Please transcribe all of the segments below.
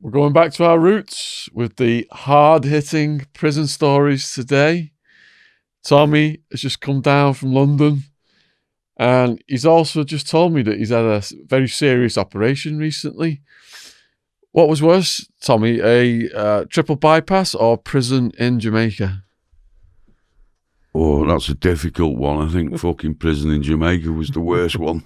We're going back to our roots with the hard-hitting prison stories today. Tommy has just come down from London, and he's also just told me that he's had a very serious operation recently. What was worse, Tommy, a triple bypass or prison in Jamaica? Oh, that's a difficult one. I think fucking prison in Jamaica was the worst one.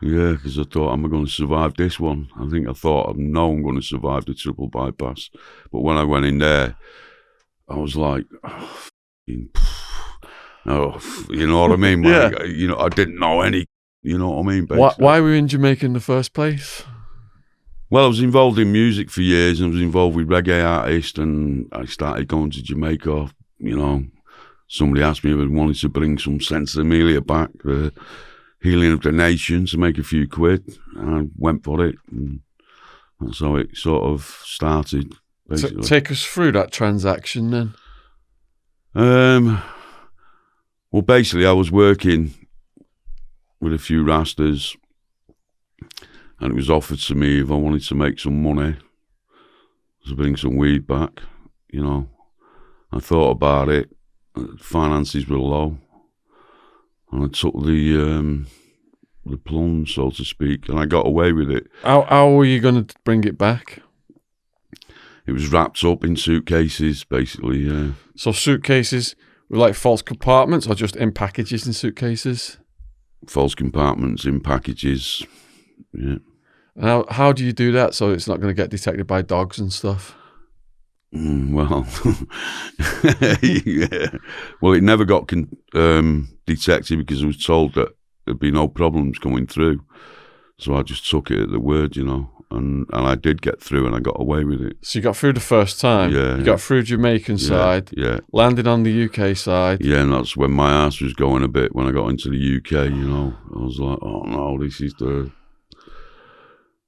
Yeah, because I thought, am I going to survive this one? I thought, no, I'm going to survive the triple bypass. But when I went in there, I was like, oh, you know what I mean? Yeah. Like, I didn't know any, you know what I mean? Basically. Why were you in Jamaica in the first place? Well, I was involved in music for years, and I was involved with reggae artists, and I started going to Jamaica. Somebody asked me if I wanted to bring some Sense Amelia back, the healing of the nation, to make a few quid, and I went for it, and that's how it sort of started, basically. Take us through that transaction then. Well, basically, I was working with a few rastas, and it was offered to me if I wanted to make some money to bring some weed back. I thought about it. Finances were low, and I took the plunge, so to speak, and I got away with it. How were you going to bring it back? It was wrapped up in suitcases, basically. Yeah. So suitcases with like false compartments, or just in packages in suitcases? False Compartments in packages. Yeah. And how do you do that so it's not going to get detected by dogs and stuff? Well, yeah. Well, it never got detected because I was told that there'd be no problems coming through. So I just took it at the word, and I did get through, and I got away with it. So you got through the first time. Yeah. You got through Jamaican side. Yeah. Landed on the UK side. Yeah, and that's when my ass was going a bit when I got into the UK. I was like, oh no, this is the.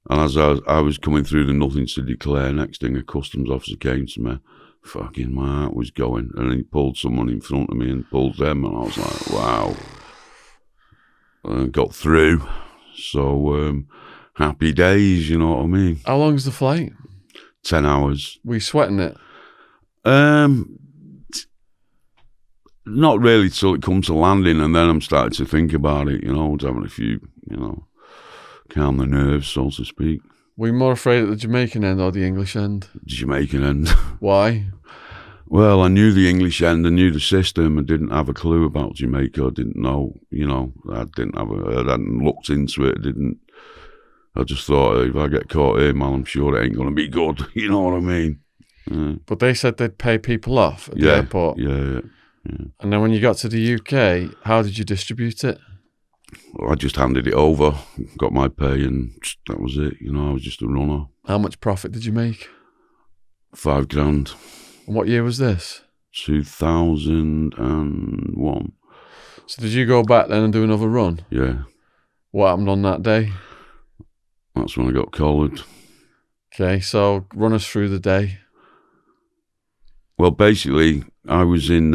And as I was coming through the nothing to declare, next thing a customs officer came to me. Fucking my heart was going. And he pulled someone in front of me and pulled them. And I was like, wow. And got through. So, happy days, you know what I mean? How long's the flight? 10 hours. Were you sweating it? Not really till it comes to landing. And then I'm starting to think about it, having a few, calm the nerves, so to speak. Were you more afraid at the Jamaican end or the English end? Jamaican end. Why? Well, I knew the English end, I knew the system, I didn't have a clue about Jamaica, I didn't know, I hadn't looked into it, I just thought, if I get caught here, man, I'm sure it ain't going to be good, you know what I mean? Yeah. But they said they'd pay people off at the airport. Yeah. And then when you got to the UK, how did you distribute it? I just handed it over, got my pay, and that was it. I was just a runner. How much profit did you make? $5,000. And what year was this? 2001. So did you go back then and do another run? Yeah. What happened on that day? That's when I got collared. Okay, so run us through the day. Well, basically, I was in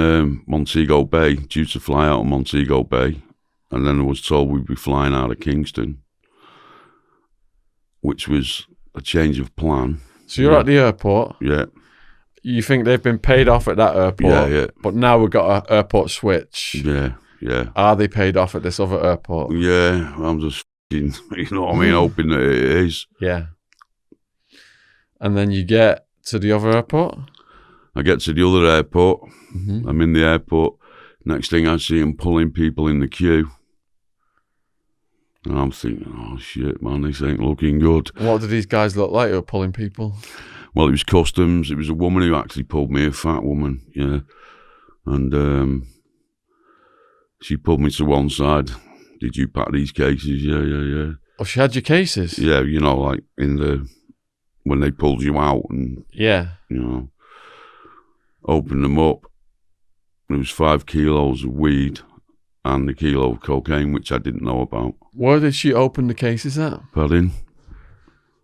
Montego Bay, due to fly out of Montego Bay. And then I was told we'd be flying out of Kingston, which was a change of plan. So you're at the airport. Yeah. You think they've been paid off at that airport. Yeah. But now we've got an airport switch. Yeah. Are they paid off at this other airport? Yeah. I'm just, hoping that it is. Yeah. And then you get to the other airport? I get to the other airport. Mm-hmm. I'm in the airport. Next thing I see them pulling people in the queue. And I'm thinking, oh shit, man, this ain't looking good. What did these guys look like who were pulling people? Well, it was customs. It was a woman who actually pulled me, a fat woman, yeah. And she pulled me to one side. Did you pack these cases? Yeah. Oh, she had your cases? Yeah, like when they pulled you out and, opened them up. There was 5 kilos of weed and a kilo of cocaine, which I didn't know about. Where did she open the cases at? Pardon?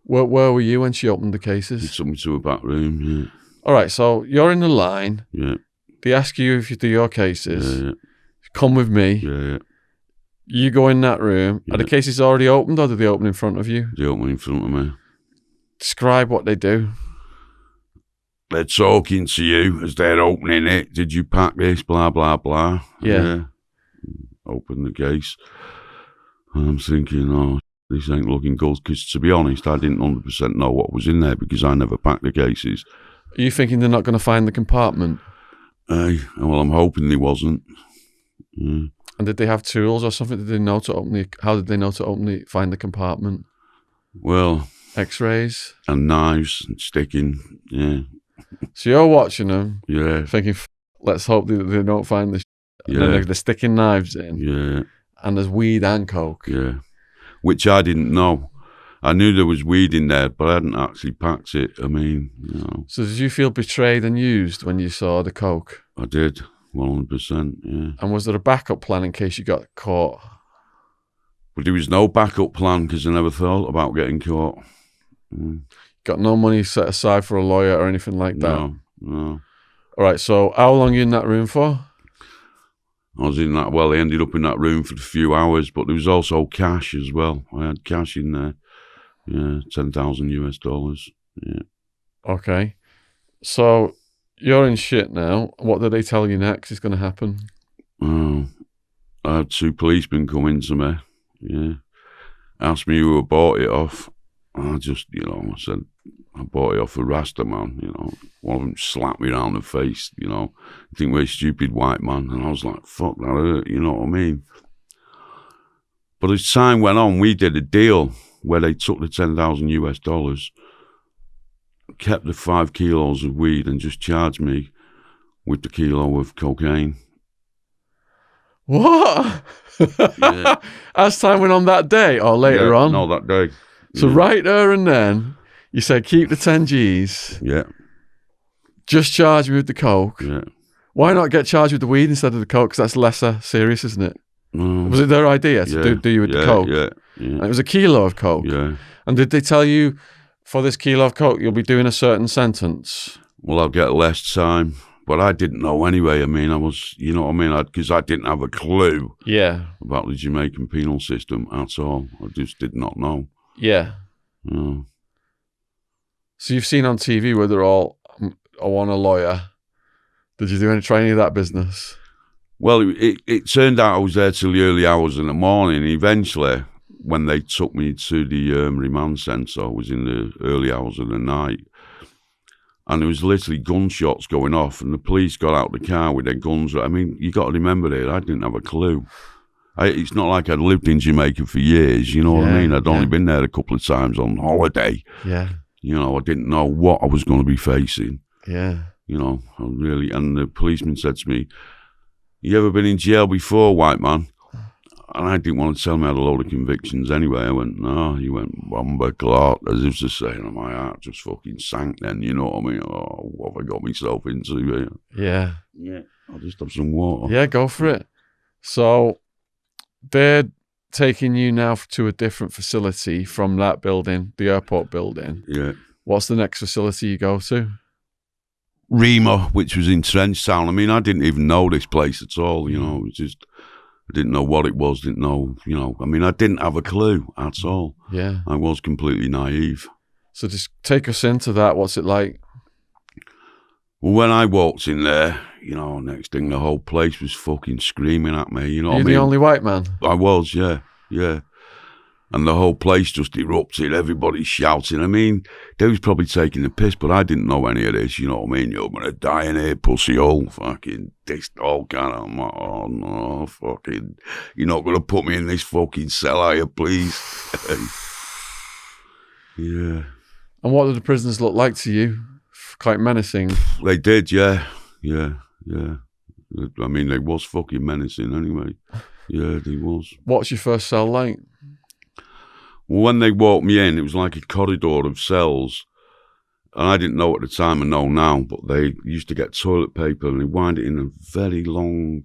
Where were you when she opened the cases? She took me to a back room, yeah. All right, so you're in the line. Yeah. They ask you if you do your cases. Yeah. Come with me. Yeah. You go in that room. Yeah. Are the cases already opened or did they open in front of you? They opened in front of me. Describe what they do. They're talking to you as they're opening it. Did you pack this? Blah, blah, blah. Yeah. Open the case. And I'm thinking, oh, this ain't looking good. Because to be honest, I didn't 100% know what was in there because I never packed the cases. Are you thinking they're not going to find the compartment? Well, I'm hoping they wasn't. Yeah. And did they have tools or something? Did they know to open how did they know to find the compartment? Well, X-rays and knives and sticking. Yeah. So you're watching them, thinking, let's hope that they don't find this. And then they're sticking knives in. Yeah. And there's weed and coke. Yeah. Which I didn't know. I knew there was weed in there, but I hadn't actually packed it. I mean, you know. So did you feel betrayed and used when you saw the coke? I did, 100%, yeah. And was there a backup plan in case you got caught? But there was no backup plan because I never thought about getting caught. Got no money set aside for a lawyer or anything like that? No. All right, so how long are you in that room for? I was in that, well, I ended up in that room for a few hours, but there was also cash as well. I had cash in there, $10,000 US. Yeah. Okay. So you're in shit now. What did they tell you next is going to happen? Oh, I had 2 policemen come in to me, asked me who I bought it off. I just, I said, I bought it off a Rasta man, One of them slapped me around the face, I think we're a stupid white man. And I was like, fuck, that hurt, you know what I mean? But as time went on, we did a deal where they took the $10,000 US, kept the 5 kilos of weed and just charged me with the kilo of cocaine. What? Yeah. As time went on that day or later on? No, that day. So right there and then, you said, keep the 10 Gs. Yeah. Just charge me with the coke. Yeah. Why not get charged with the weed instead of the coke? Because that's lesser serious, isn't it? Was it their idea to do you with the coke? Yeah. And it was a kilo of coke. Yeah. And did they tell you, for this kilo of coke, you'll be doing a certain sentence? Well, I'll get less time. But I didn't know anyway. I mean, I was, you know what I mean? Because I didn't have a clue about the Jamaican penal system at all. I just did not know. Yeah. No. So you've seen on TV where they're all, I want a lawyer. Did you try any of that business? Well, it turned out I was there till the early hours in the morning. Eventually, when they took me to the remand centre, I was in the early hours of the night. And there was literally gunshots going off, and the police got out the car with their guns. I mean, you got to remember that I didn't have a clue. It's not like I'd lived in Jamaica for years, you know what I mean? I'd only been there a couple of times on holiday. Yeah. I didn't know what I was going to be facing. Yeah. And the policeman said to me, "You ever been in jail before, white man?" And I didn't want to tell him I had a load of convictions anyway. I went, "No." He went, "Bomber clot," as if to say, and my heart just fucking sank then, you know what I mean? Oh, what have I got myself into here? Yeah. Yeah. I'll just have some water. Yeah, go for it. So they're taking you now to a different facility from that building, the airport building. Yeah. What's the next facility you go to? Remo, which was in Trenchtown. I mean, I didn't even know this place at all, It was just... I didn't know what it was, didn't know, I mean, I didn't have a clue at all. Yeah. I was completely naive. So just take us into that. What's it like? Well, when I walked in there, next thing, the whole place was fucking screaming at me, you know what I mean? You're the only white man? I was, yeah. And the whole place just erupted, everybody shouting. I mean, they was probably taking the piss, but I didn't know any of this, you know what I mean? You're going to die in here, pussy hole, fucking, this, all kind of, I'm like, oh no, fucking, you're not going to put me in this fucking cell, are you, please? Yeah. And what did the prisoners look like to you? Quite menacing? They did, yeah. I mean, they was fucking menacing anyway. Yeah, they was. What's your first cell like? Well, when they walked me in, it was like a corridor of cells. And I didn't know at the time, I know now, but they used to get toilet paper and they wind it in a very long,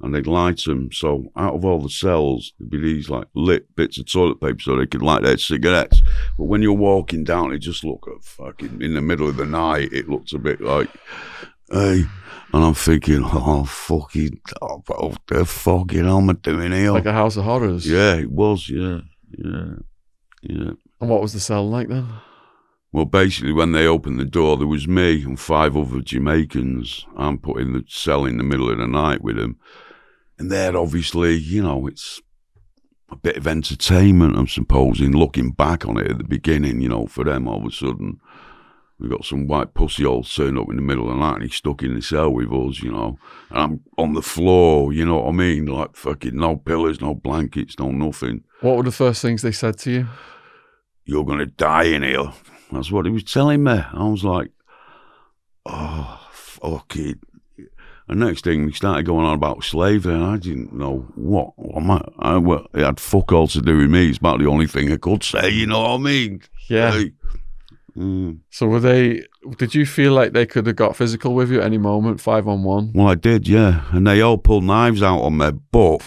and they'd light them. So out of all the cells, there'd be these like lit bits of toilet paper so they could light their cigarettes. But when you're walking down, it just looked fucking, in the middle of the night, it looked a bit like, hey. And I'm thinking, what the fucking hell am I doing here? Like a house of horrors? Yeah, it was, yeah. And what was the cell like then? Well, basically, when they opened the door, there was me and 5 other Jamaicans. I'm put in the cell in the middle of the night with them. And they're obviously, it's a bit of entertainment, I'm supposing, looking back on it at the beginning, for them, all of a sudden. We got some white pussy all turned up in the middle of the night and he's stuck in the cell with us, And I'm on the floor, you know what I mean? Like fucking no pillows, no blankets, no nothing. What were the first things they said to you? You're going to die in here. That's what he was telling me. I was like, oh, fuck it. And next thing, he started going on about slavery, and I didn't know what. It had fuck all to do with me. It's about the only thing I could say, you know what I mean? Yeah. So did you feel like they could have got physical with you at any moment, 5-on-1? Well, I did, yeah. And they all pulled knives out on me, but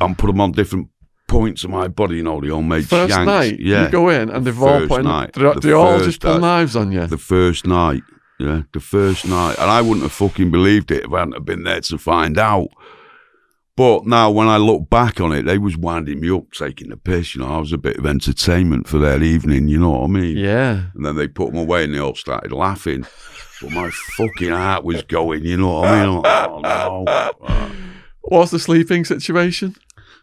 and put them on different points of my body, they all made First shanks. night, yeah. You go in and they've all put night. They all just pull knives on you? The first night, yeah, the first night. And I wouldn't have fucking believed it if I hadn't have been there to find out. But now, when I look back on it, they was winding me up, taking the piss, I was a bit of entertainment for their evening, you know what I mean? Yeah. And then they put them away and they all started laughing. But my fucking heart was going, you know what I mean? Oh, no. What's the sleeping situation?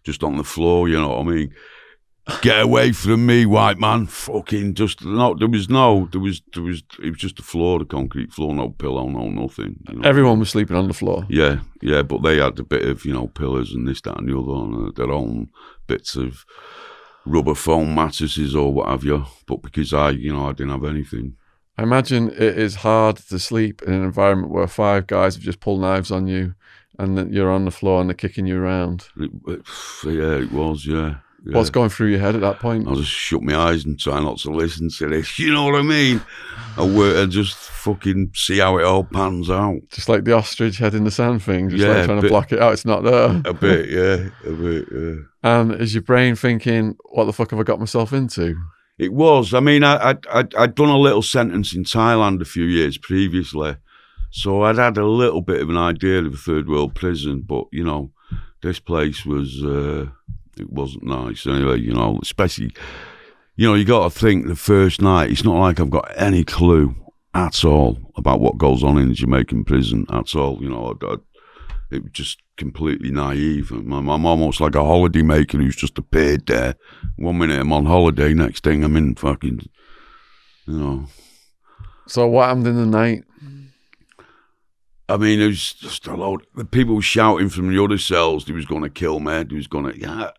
Just on the floor, you know what I mean? Get away from me, white man. Fucking just, no, it was just the floor, the concrete floor, no pillow, no nothing. Everyone was sleeping on the floor? Yeah, but they had a bit of, pillars and this, that and the other, and their own bits of rubber foam mattresses or what have you. But because I didn't have anything. I imagine it is hard to sleep in an environment where 5 guys have just pulled knives on you and then you're on the floor and they're kicking you around. It was, yeah. Yeah. What's going through your head at that point? I just shut my eyes and try not to listen to this. You know what I mean? I just fucking see how it all pans out. Just like the ostrich head in the sand thing, just like trying to block it out. It's not there. A bit, yeah. And is your brain thinking, what the fuck have I got myself into? It was. I mean, I'd done a little sentence in Thailand a few years previously. So I'd had a little bit of an idea of a third world prison. But, this place was... it wasn't nice anyway, especially, you got to think the first night, it's not like I've got any clue at all about what goes on in a Jamaican prison at all, it was just completely naive. I'm almost like a holiday maker who's just appeared there. 1 minute I'm on holiday, next thing I'm in fucking, So what happened in the night? I mean, it was just a load. The people were shouting from the other cells, they was going to kill me, they was going to,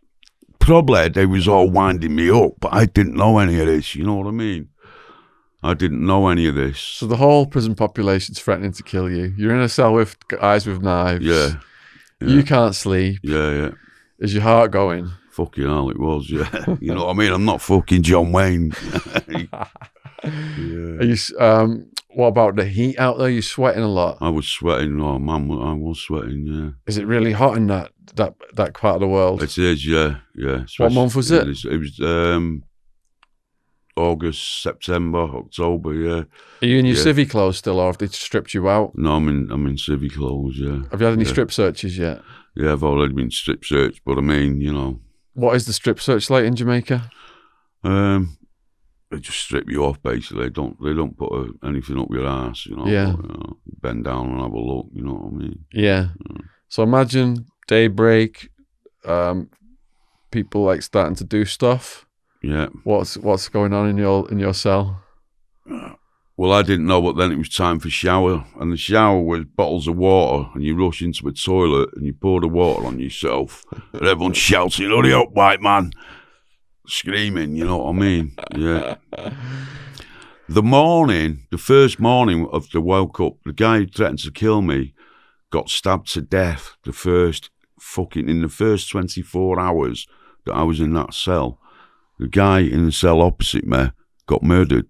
probably they was all winding me up, but I didn't know any of this, you know what I mean? I didn't know any of this. So the whole prison population's threatening to kill you. You're in a cell with guys with knives. Yeah. You can't sleep. Yeah. Is your heart going? Fucking hell, it was, yeah. You know what I mean? I'm not fucking John Wayne. Yeah. Are you, what about the heat out there? You're sweating a lot. I was sweating. Oh man, I was sweating. Yeah. Is it really hot in that part of the world? It is. Yeah. What month was it? It was August, September, October. Yeah. Are you in your civvy clothes still, or have they stripped you out? No, I'm in civvy clothes. Yeah. Have you had any strip searches yet? Yeah, I've already been strip searched, but I mean, What is the strip search like in Jamaica? They just strip you off basically. They don't put anything up your ass, Yeah. But, bend down and have a look. You know what I mean? Yeah. So imagine daybreak, people like starting to do stuff. Yeah. What's going on in your cell? Well, I didn't know, but then it was time for shower, and the shower was bottles of water, and you rush into a toilet and you pour the water on yourself, and everyone's shouting, "Hurry up, white man!" Screaming, you know what I mean? Yeah. The first morning of the woke up, the guy who threatened to kill me got stabbed to death. In the first 24 hours that I was in that cell, the guy in the cell opposite me got murdered.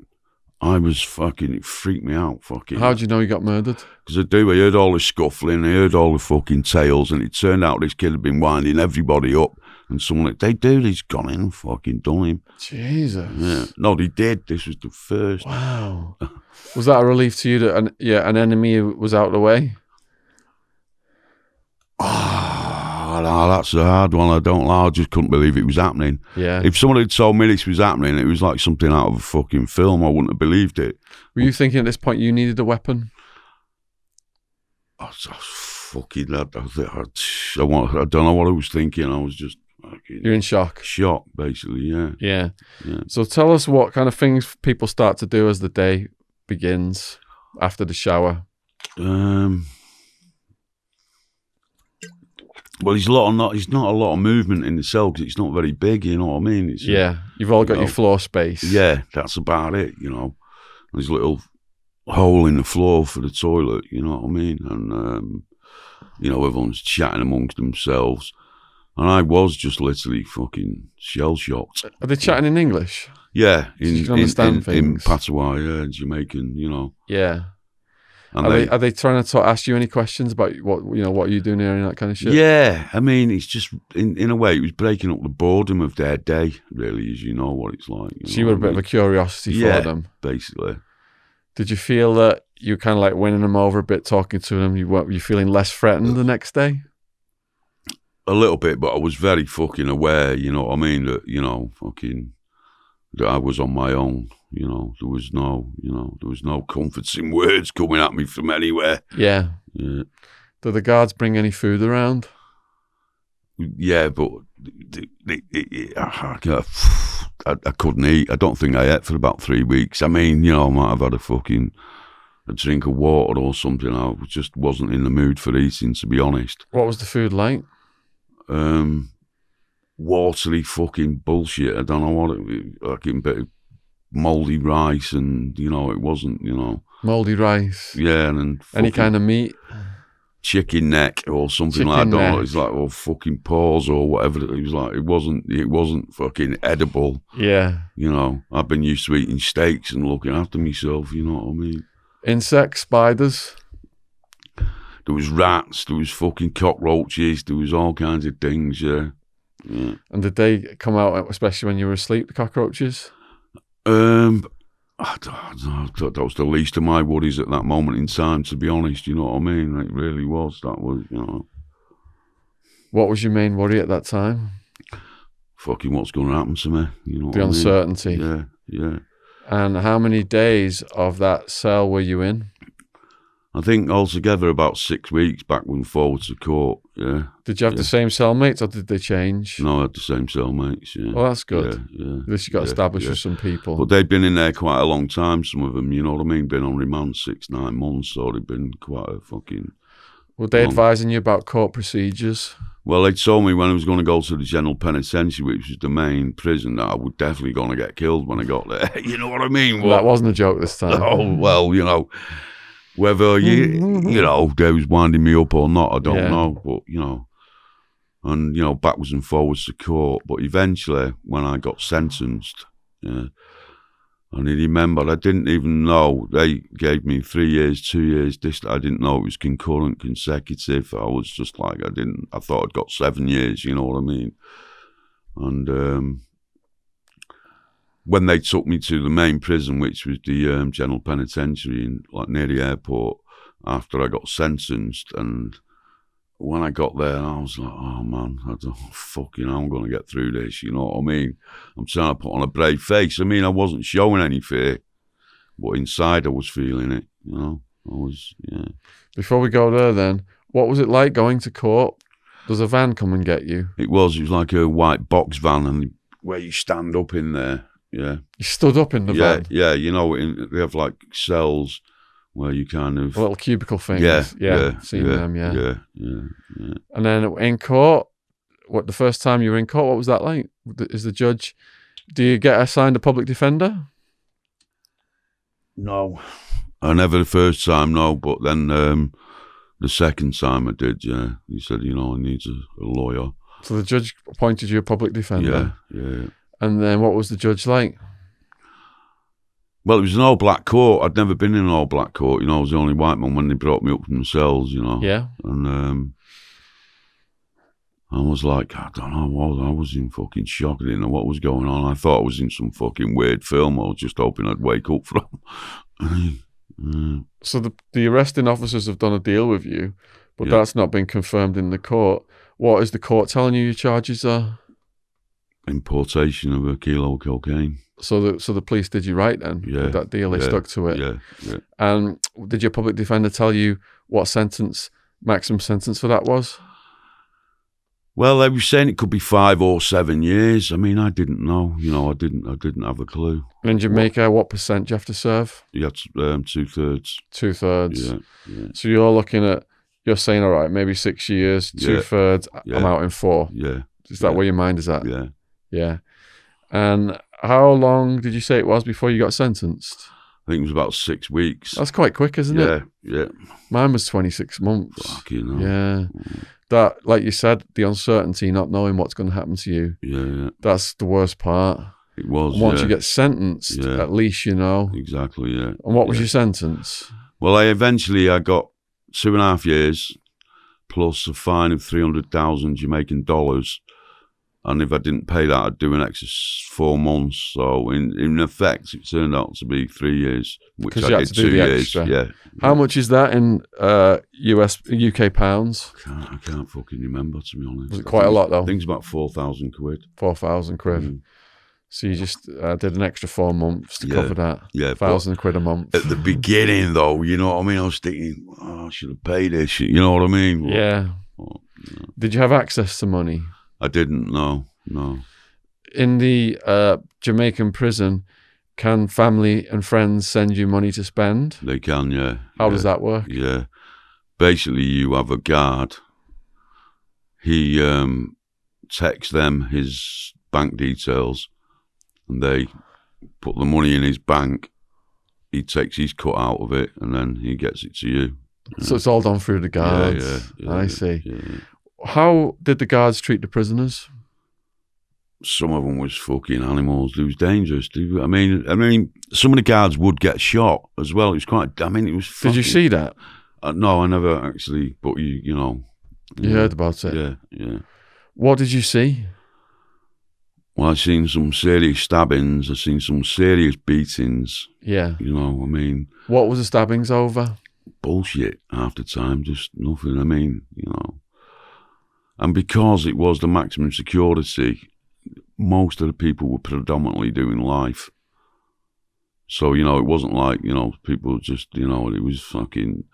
It freaked me out. How do you know he got murdered? Because I heard all the scuffling, I heard all the fucking tales, and it turned out this kid had been winding everybody up. And someone like, he's gone in and fucking done him. Jesus. Yeah. No, they did. This was the first. Wow. Was that a relief to you that an enemy was out of the way? I Oh, no, that's a hard one. I don't know. I just couldn't believe it was happening. Yeah. If someone had told me this was happening, it was like something out of a fucking film. I wouldn't have believed it. Were you thinking at this point you needed a weapon? I was fucking. I don't know what I was thinking. I was just. You're in shock. Shock, basically. Yeah. Yeah. So tell us what kind of things people start to do as the day begins after the shower. Well, there's not a lot of movement in the cell because it's not very big. You know what I mean? It's you've all got your floor space. Yeah, that's about it. You know, there's a little hole in the floor for the toilet. You know what I mean? And you know, everyone's chatting amongst themselves. And I was just literally fucking shell-shocked. Are they chatting in English? Yeah, you can understand in things. patois, yeah, Jamaican, you know. Yeah. And are they trying to ask you any questions about what are you doing here and that kind of shit? Yeah, I mean, it's just in a way, it was breaking up the boredom of their day, really, as you know what it's like. So you were a bit of a curiosity for them, basically. Did you feel that you were kind of like winning them over a bit, talking to them? Were you feeling less threatened the next day? A little bit, but I was very fucking aware, you know what I mean, that, you know, fucking, that I was on my own, you know, there was no comforting words coming at me from anywhere. Yeah. Yeah. Do the guards bring any food around? Yeah, but I couldn't eat. I don't think I ate for about 3 weeks. I mean, you know, I might have had a drink of water or something. I just wasn't in the mood for eating, to be honest. What was the food like? Watery fucking bullshit. I don't know what like a bit of mouldy rice, and you know, it wasn't, you know, mouldy rice. Yeah, and any kind of meat, chicken neck or something like that. I don't know. It's like fucking paws or whatever. It was like it wasn't fucking edible. Yeah, you know, I've been used to eating steaks and looking after myself. You know what I mean? Insects, spiders. There was rats, there was fucking cockroaches, there was all kinds of things, yeah. And did they come out, especially when you were asleep, the cockroaches? I don't know, that was the least of my worries at that moment in time, to be honest, you know what I mean? It really was, that was, you know. What was your main worry at that time? Fucking what's going to happen to me, you know what I mean? The uncertainty. Yeah. And how many days of that cell were you in? I think altogether about 6 weeks back and forward to court, yeah. Did you have the same cellmates or did they change? No, I had the same cellmates, yeah. Well, that's good. Yeah. At least you got established with some people. But they'd been in there quite a long time, some of them, you know what I mean? Been on remand 6-9 months, so they'd been quite a fucking... Were they advising you about court procedures? Well, they told me when I was going to go to the general penitentiary, which was the main prison, that I was definitely going to get killed when I got there. You know what I mean? Well, that wasn't a joke this time. Oh, well, you know... Whether, you know, they was winding me up or not, I don't know. But, you know, and, you know, backwards and forwards to court. But eventually, when I got sentenced, I remember, I didn't even know. They gave me 3 years, 2 years. I didn't know it was concurrent, consecutive. I was just like, I thought I'd got 7 years, you know what I mean? And, when they took me to the main prison, which was the general penitentiary near the airport, after I got sentenced, and when I got there, I was like, oh man, I'm going to get through this, you know what I mean? I'm trying to put on a brave face. I mean, I wasn't showing any fear, but inside I was feeling it, you know? Before we go there then, what was it like going to court? Does a van come and get you? It was like a white box van, and where you stand up in there. Yeah. You stood up in the van? Yeah, you know, they have like cells where you kind of... little cubicle things. Yeah. Seen them, Yeah. And then in court, the first time you were in court, what was that like? Is the judge... Do you get assigned a public defender? No. I never the first time, no, but then the second time I did, yeah. He said, you know, I need a lawyer. So the judge appointed you a public defender? Yeah. And then what was the judge like? Well, it was an all-black court. I'd never been in an all-black court. You know, I was the only white man when they brought me up from the cells, you know. Yeah. And I was like, I don't know, I was in fucking shock. I didn't know what was going on. I thought I was in some fucking weird film. I was just hoping I'd wake up from. So the arresting officers have done a deal with you, but that's not been confirmed in the court. What is the court telling you your charges are? Importation of a kilo of cocaine. So the police did you right then? Yeah. With that deal, they stuck to it. Yeah. And did your public defender tell you what maximum sentence for that was? Well, they were saying it could be 5 or 7 years. I mean, I didn't know. I didn't have a clue. In Jamaica, what percent do you have to serve? You had 2/3. 2/3. Yeah. So you're saying, all right, maybe 6 years, 2/3, I'm out in 4. Yeah. Is that where your mind is at? Yeah. Yeah. And how long did you say it was before you got sentenced? I think it was about 6 weeks. That's quite quick, isn't it? Yeah. Mine was 26 months. Fucking hell. Yeah. That, like you said, the uncertainty, not knowing what's going to happen to you. Yeah. That's the worst part. It was. And once you get sentenced, at least you know. Exactly, yeah. And what was your sentence? Well, I got 2.5 years plus a fine of 300,000 Jamaican dollars. And if I didn't pay that, I'd do an extra 4 months. So in effect, it turned out to be 3 years, which I did 2 years. Extra. Yeah. How much is that in UK pounds? I can't fucking remember, to be honest. Was it quite a lot though? I think it's about 4,000 quid. 4,000 quid. Mm. So you just did an extra 4 months to cover that. Yeah, 1,000 quid a month. At the beginning, though, you know what I mean? I was thinking, I should have paid this shit. You know what I mean? Yeah. Did you have access to money? I didn't. No. In the Jamaican prison, can family and friends send you money to spend? They can, yeah. How does that work? Yeah. Basically, you have a guard. He texts them his bank details, and they put the money in his bank. He takes his cut out of it, and then he gets it to you. So it's all done through the guards. Yeah, I see. Yeah. How did the guards treat the prisoners? Some of them was fucking animals. It was dangerous. I mean, some of the guards would get shot as well. It was quite. I mean, it was. Did you see that? No, I never actually. But you know. You heard about it. Yeah. What did you see? Well, I've seen some serious stabbings. I've seen some serious beatings. Yeah. You know, I mean. What was the stabbings over? Bullshit half the time, just nothing. I mean, you know. And because it was the maximum security, most of the people were predominantly doing life. So, you know, it wasn't like, you know, people just, you know, it was fucking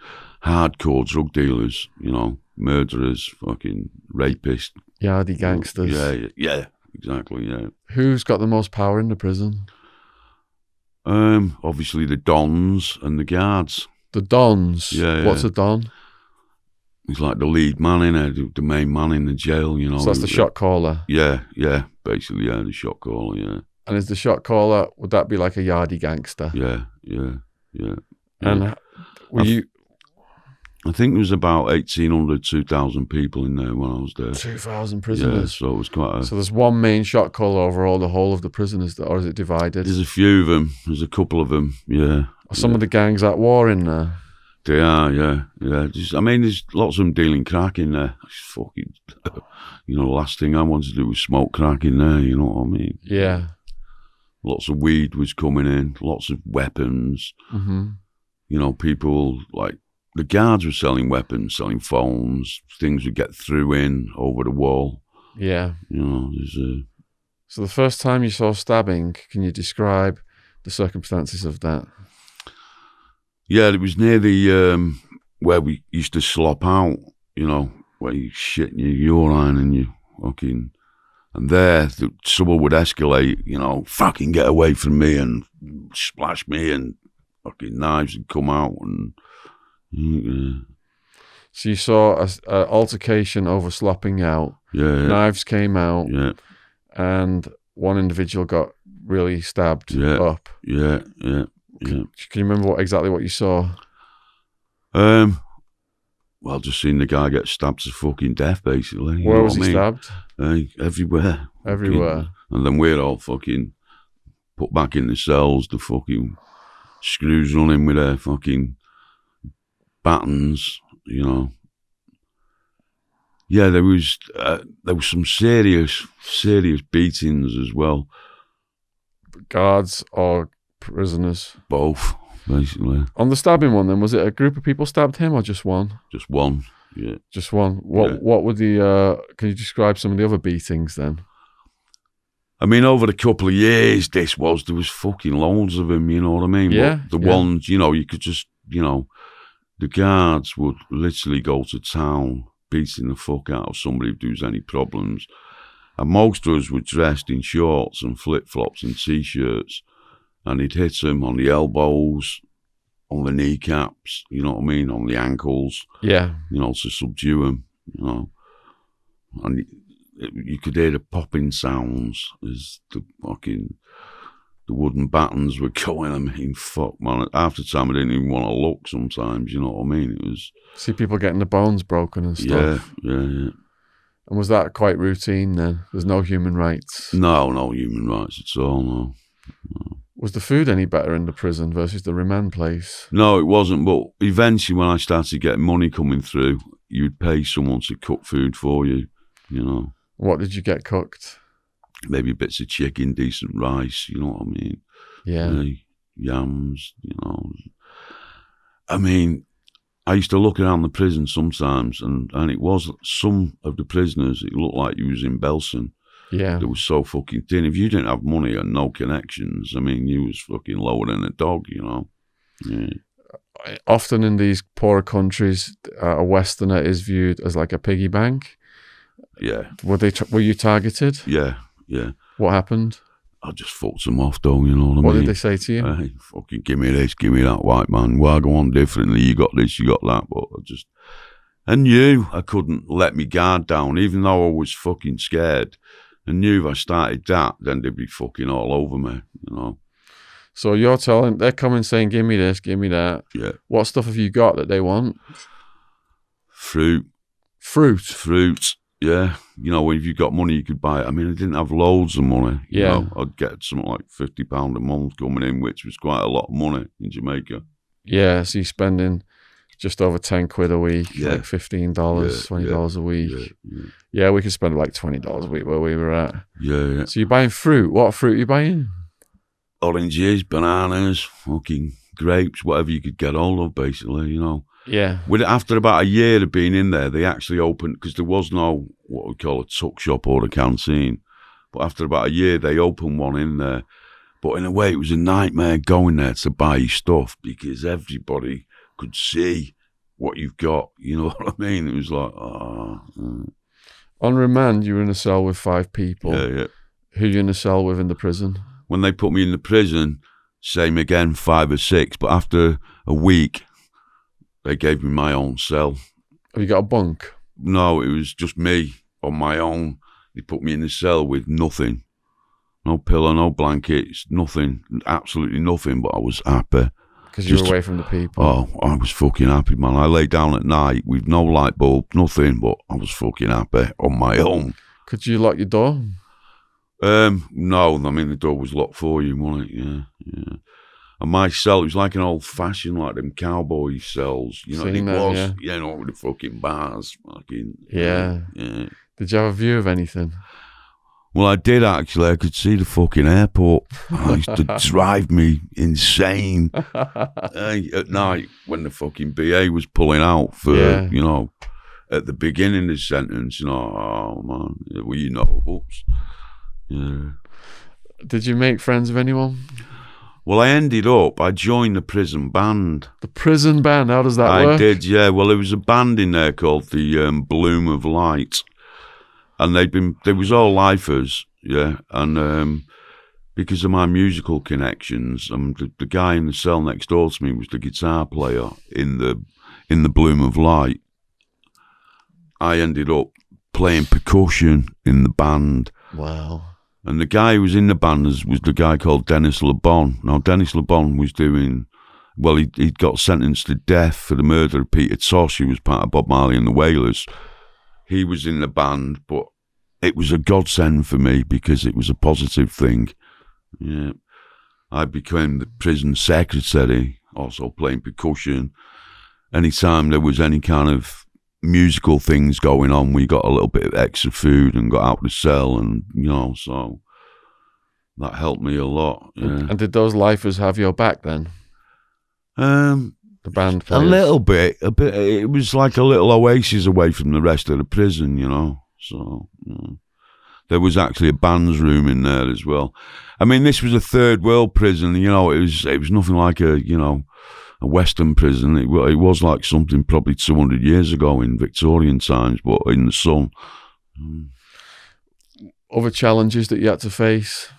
hardcore drug dealers, you know, murderers, fucking rapists. Yardy gangsters. Yeah, exactly, yeah. Who's got the most power in the prison? Obviously the dons and the guards. The dons? Yeah. What's a don? He's like the lead man in there, the main man in the jail, you know. So that's the shot caller? Yeah, basically, yeah, the shot caller, yeah. And is the shot caller, would that be like a Yardy gangster? Yeah. And were you... I think there was about 1,800, 2,000 people in there when I was there. 2,000 prisoners? Yeah, so it was quite a... So there's one main shot caller over the whole of the prisoners, or is it divided? There's a few of them. There's a couple of them, yeah. Are some of the gangs at war in there? They are, yeah. Just, I mean, there's lots of them dealing crack in there. It's fucking... You know, the last thing I wanted to do was smoke crack in there, you know what I mean? Yeah. Lots of weed was coming in, lots of weapons. Mm-hmm. You know, people, like, the guards were selling weapons, selling phones, things would get through in over the wall. Yeah. You know, So the first time you saw stabbing, can you describe the circumstances of that? Yeah, it was near the, where we used to slop out, you know, where you shit in your urine and you fucking... And there, the trouble would escalate, you know, fucking get away from me and splash me and fucking knives would come out and... Yeah. So you saw an altercation over slopping out. Yeah. Knives came out. Yeah. And one individual got really stabbed up. Yeah. Can you remember exactly what you saw? Well, just seen the guy get stabbed to fucking death, basically. Where was he stabbed? Everywhere. Everywhere. And then we're all fucking put back in the cells, the fucking screws running with their fucking battens, you know. Yeah, there was some serious beatings as well. Guards or prisoners? Both, basically. On the stabbing one then, was it a group of people stabbed him or just one? Just one. yeah. Just one. What were the? Can you describe some of the other beatings then? I mean, over the couple of years, there was fucking loads of them. You know what I mean? Yeah. But the ones, you could just, the guards would literally go to town, beating the fuck out of somebody if there was any problems. And most of us were dressed in shorts and flip-flops and T-shirts. And he'd hit them on the elbows, on the kneecaps, you know what I mean, on the ankles. Yeah. To subdue them, And you could hear the popping sounds as the wooden battens were going. I mean, fuck, man. After time, I didn't even want to look sometimes, you know what I mean? It was... See people getting the bones broken and stuff. Yeah. And was that quite routine then? There's no human rights? No human rights at all, no. Was the food any better in the prison versus the remand place? No, it wasn't. But eventually, when I started getting money coming through, you'd pay someone to cook food for you, What did you get cooked? Maybe bits of chicken, decent rice, you know what I mean? Yeah. Yams, I mean, I used to look around the prison sometimes, and it was some of the prisoners, it looked like you was in Belson. Yeah. They were so fucking thin. If you didn't have money and no connections, I mean, you was fucking lower than a dog, Yeah. Often in these poorer countries, a Westerner is viewed as like a piggy bank. Yeah. Were you targeted? Yeah. What happened? I just fucked them off, though, you know what I mean? What did they say to you? Hey, fucking give me this, give me that, white man. Well, I go on differently. You got this, you got that. But I knew I couldn't let me guard down, even though I was fucking scared. I knew if I started that, then they'd be fucking all over me, So they're coming saying, give me this, give me that. Yeah. What stuff have you got that they want? Fruit. Yeah, if you got money, you could buy it. I mean, I didn't have loads of money. Yeah. I'd get something like £50 a month coming in, which was quite a lot of money in Jamaica. Yeah, so you're spending just over 10 quid a week, Yeah. like $15, $20 a week. Yeah, we could spend like $20 a week where we were at. Yeah. So you're buying fruit. What fruit are you buying? Oranges, bananas, fucking grapes, whatever you could get hold of, basically, Yeah. After about a year of being in there, they actually opened, because there was no, what we call a tuck shop or a canteen. But after about a year, they opened one in there. But in a way, it was a nightmare going there to buy your stuff because everybody could see what you've got. You know what I mean? It was like, On remand, you were in a cell with 5 people. Yeah. Who you in a cell with in the prison? When they put me in the prison, same again, 5 or 6. But after a week, they gave me my own cell. Have you got a bunk? No, it was just me on my own. They put me in the cell with nothing. No pillow, no blankets, nothing. Absolutely nothing, but I was happy. Because you were away from the people. Oh, I was fucking happy, man. I lay down at night with no light bulb, nothing, but I was fucking happy on my own. Could you lock your door? No, I mean, the door was locked for you, wasn't it? Yeah. And my cell, it was like an old-fashioned, like them cowboy cells. With the fucking bars. Fucking, yeah. Did you have a view of anything? Well, I did, actually. I could see the fucking airport. It used to drive me insane. At night, when the fucking BA was pulling out for, at the beginning of the sentence, oh, man, oops. Yeah. Did you make friends with anyone? Well, I joined the prison band. The prison band, how does that work? I did, yeah. Well, there was a band in there called the Bloom of Light. And they was all lifers, yeah. And because of my musical connections, the guy in the cell next door to me was the guitar player in the Bloom of Light. I ended up playing percussion in the band. Wow. And the guy who was in the band was the guy called Dennis LeBon. Now, Dennis LeBon was he'd got sentenced to death for the murder of Peter Tosh, who was part of Bob Marley and the Wailers. He was in the band, but it was a godsend for me because it was a positive thing. Yeah. I became the prison secretary, also playing percussion. Anytime there was any kind of musical things going on, we got a little bit of extra food and got out of the cell, and so that helped me a lot. Yeah. And did those lifers have your back then? the band A players? little bit, a bit. It was like a little oasis away from the rest of the prison, you know. So there was actually a band's room in there as well. I mean, this was a third world prison, you know. It was nothing like a Western prison. It was like something probably 200 years ago in Victorian times, but in the sun. Other challenges that you had to face?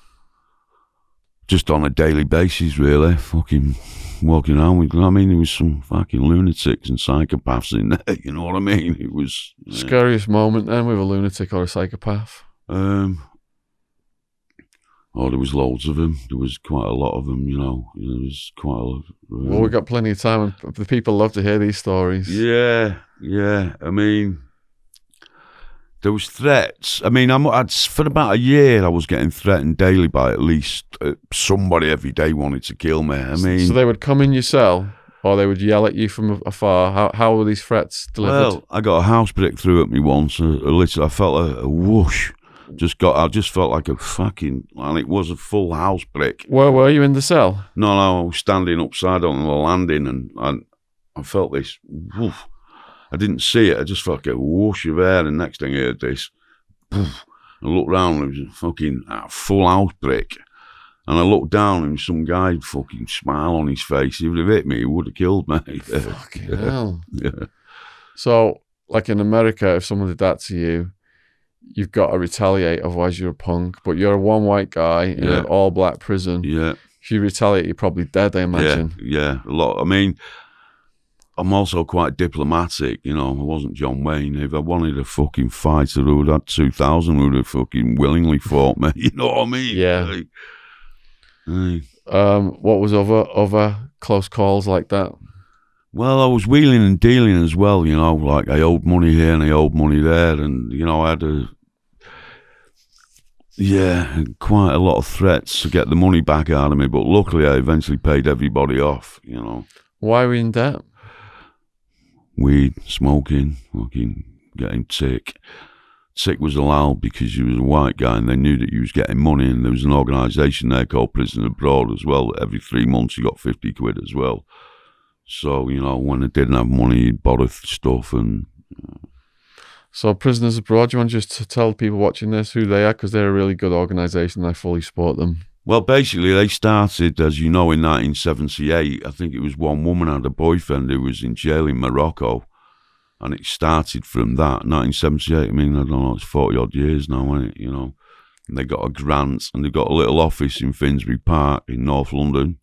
Just on a daily basis, really. Fucking walking around with, I mean, there was some fucking lunatics and psychopaths in there, you know what I mean? It was... Scariest moment then with a lunatic or a psychopath? There was loads of them. There was quite a lot of them, you know. There was quite a lot. Well, we've got plenty of time, and the people love to hear these stories. Yeah. I mean, there was threats. I mean, for about a year, I was getting threatened daily by at least somebody every day wanted to kill me. I mean, so they would come in your cell, or they would yell at you from afar. How were these threats delivered? Well, I got a house brick through at me once. Literally, I felt a whoosh. I just felt like a fucking, and it was a full house brick. Where were you in the cell? No, I was standing upside on the landing, and I felt this woof. I didn't see it. I just felt like a whoosh of air, and next thing I heard this, poof. I looked round, and it was a fucking full house brick. And I looked down, and some guy had fucking smile on his face. He would have hit me. He would have killed me. Fucking hell. Yeah. So, like in America, if someone did that to you, you've got to retaliate, otherwise you're a punk. But you're a one white guy in an all black prison. Yeah. If you retaliate, you're probably dead, I imagine. Yeah, a lot. I mean, I'm also quite diplomatic, you know. I wasn't John Wayne. If I wanted a fucking fighter who would have 2,000 who would have fucking willingly fought me, you know what I mean? Yeah. Like, what was other close calls like that? well, I was wheeling and dealing as well, you know, like I owed money here and I owed money there, and, you know, I had quite a lot of threats to get the money back out of me, but luckily I eventually paid everybody off, you know. Why were you in debt? Weed, smoking, fucking getting sick. Sick was allowed because you was a white guy and they knew that you was getting money, and there was an organisation there called Prisoners Abroad as well. Every 3 months you got 50 quid as well. So, you know, when I didn't have money, you'd borrow stuff. And So Prisoners Abroad, do you want to just tell people watching this who they are? Because they're a really good organisation. I fully support them. Well, basically, they started, as you know, in 1978. I think it was one woman had a boyfriend who was in jail in Morocco. And it started from that, 1978. I mean, I don't know, it's 40-odd years now, isn't it? You know, and they got a grant, and they got a little office in Finsbury Park in North London,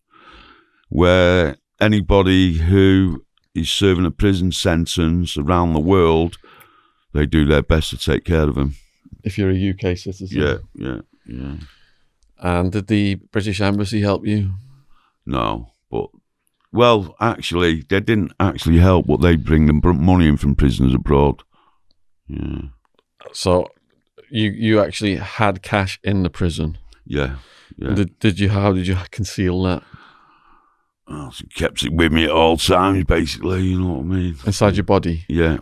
where anybody who is serving a prison sentence around the world, they do their best to take care of them. If you're a UK citizen. Yeah. And did the British Embassy help you? No, but, well, actually, they didn't actually help, but they bring them money in from Prisoners Abroad. Yeah. So you actually had cash in the prison? Yeah. How did you conceal that? Oh, so kept it with me at all times, basically, you know what I mean? Inside your body? Yeah.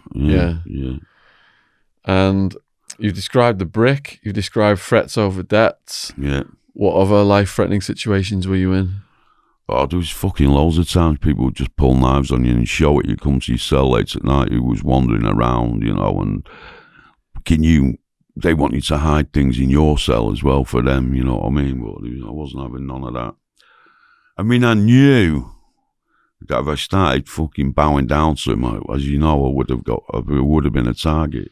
And you described the brick, you described threats over debts. Yeah. What other life-threatening situations were you in? Oh, there was fucking loads of times people would just pull knives on you and show it. You come to your cell late at night, who was wandering around, you know, and they want you to hide things in your cell as well for them, you know what I mean? But I wasn't having none of that. I mean, I knew that if I started fucking bowing down to him, as you know, I would have been a target.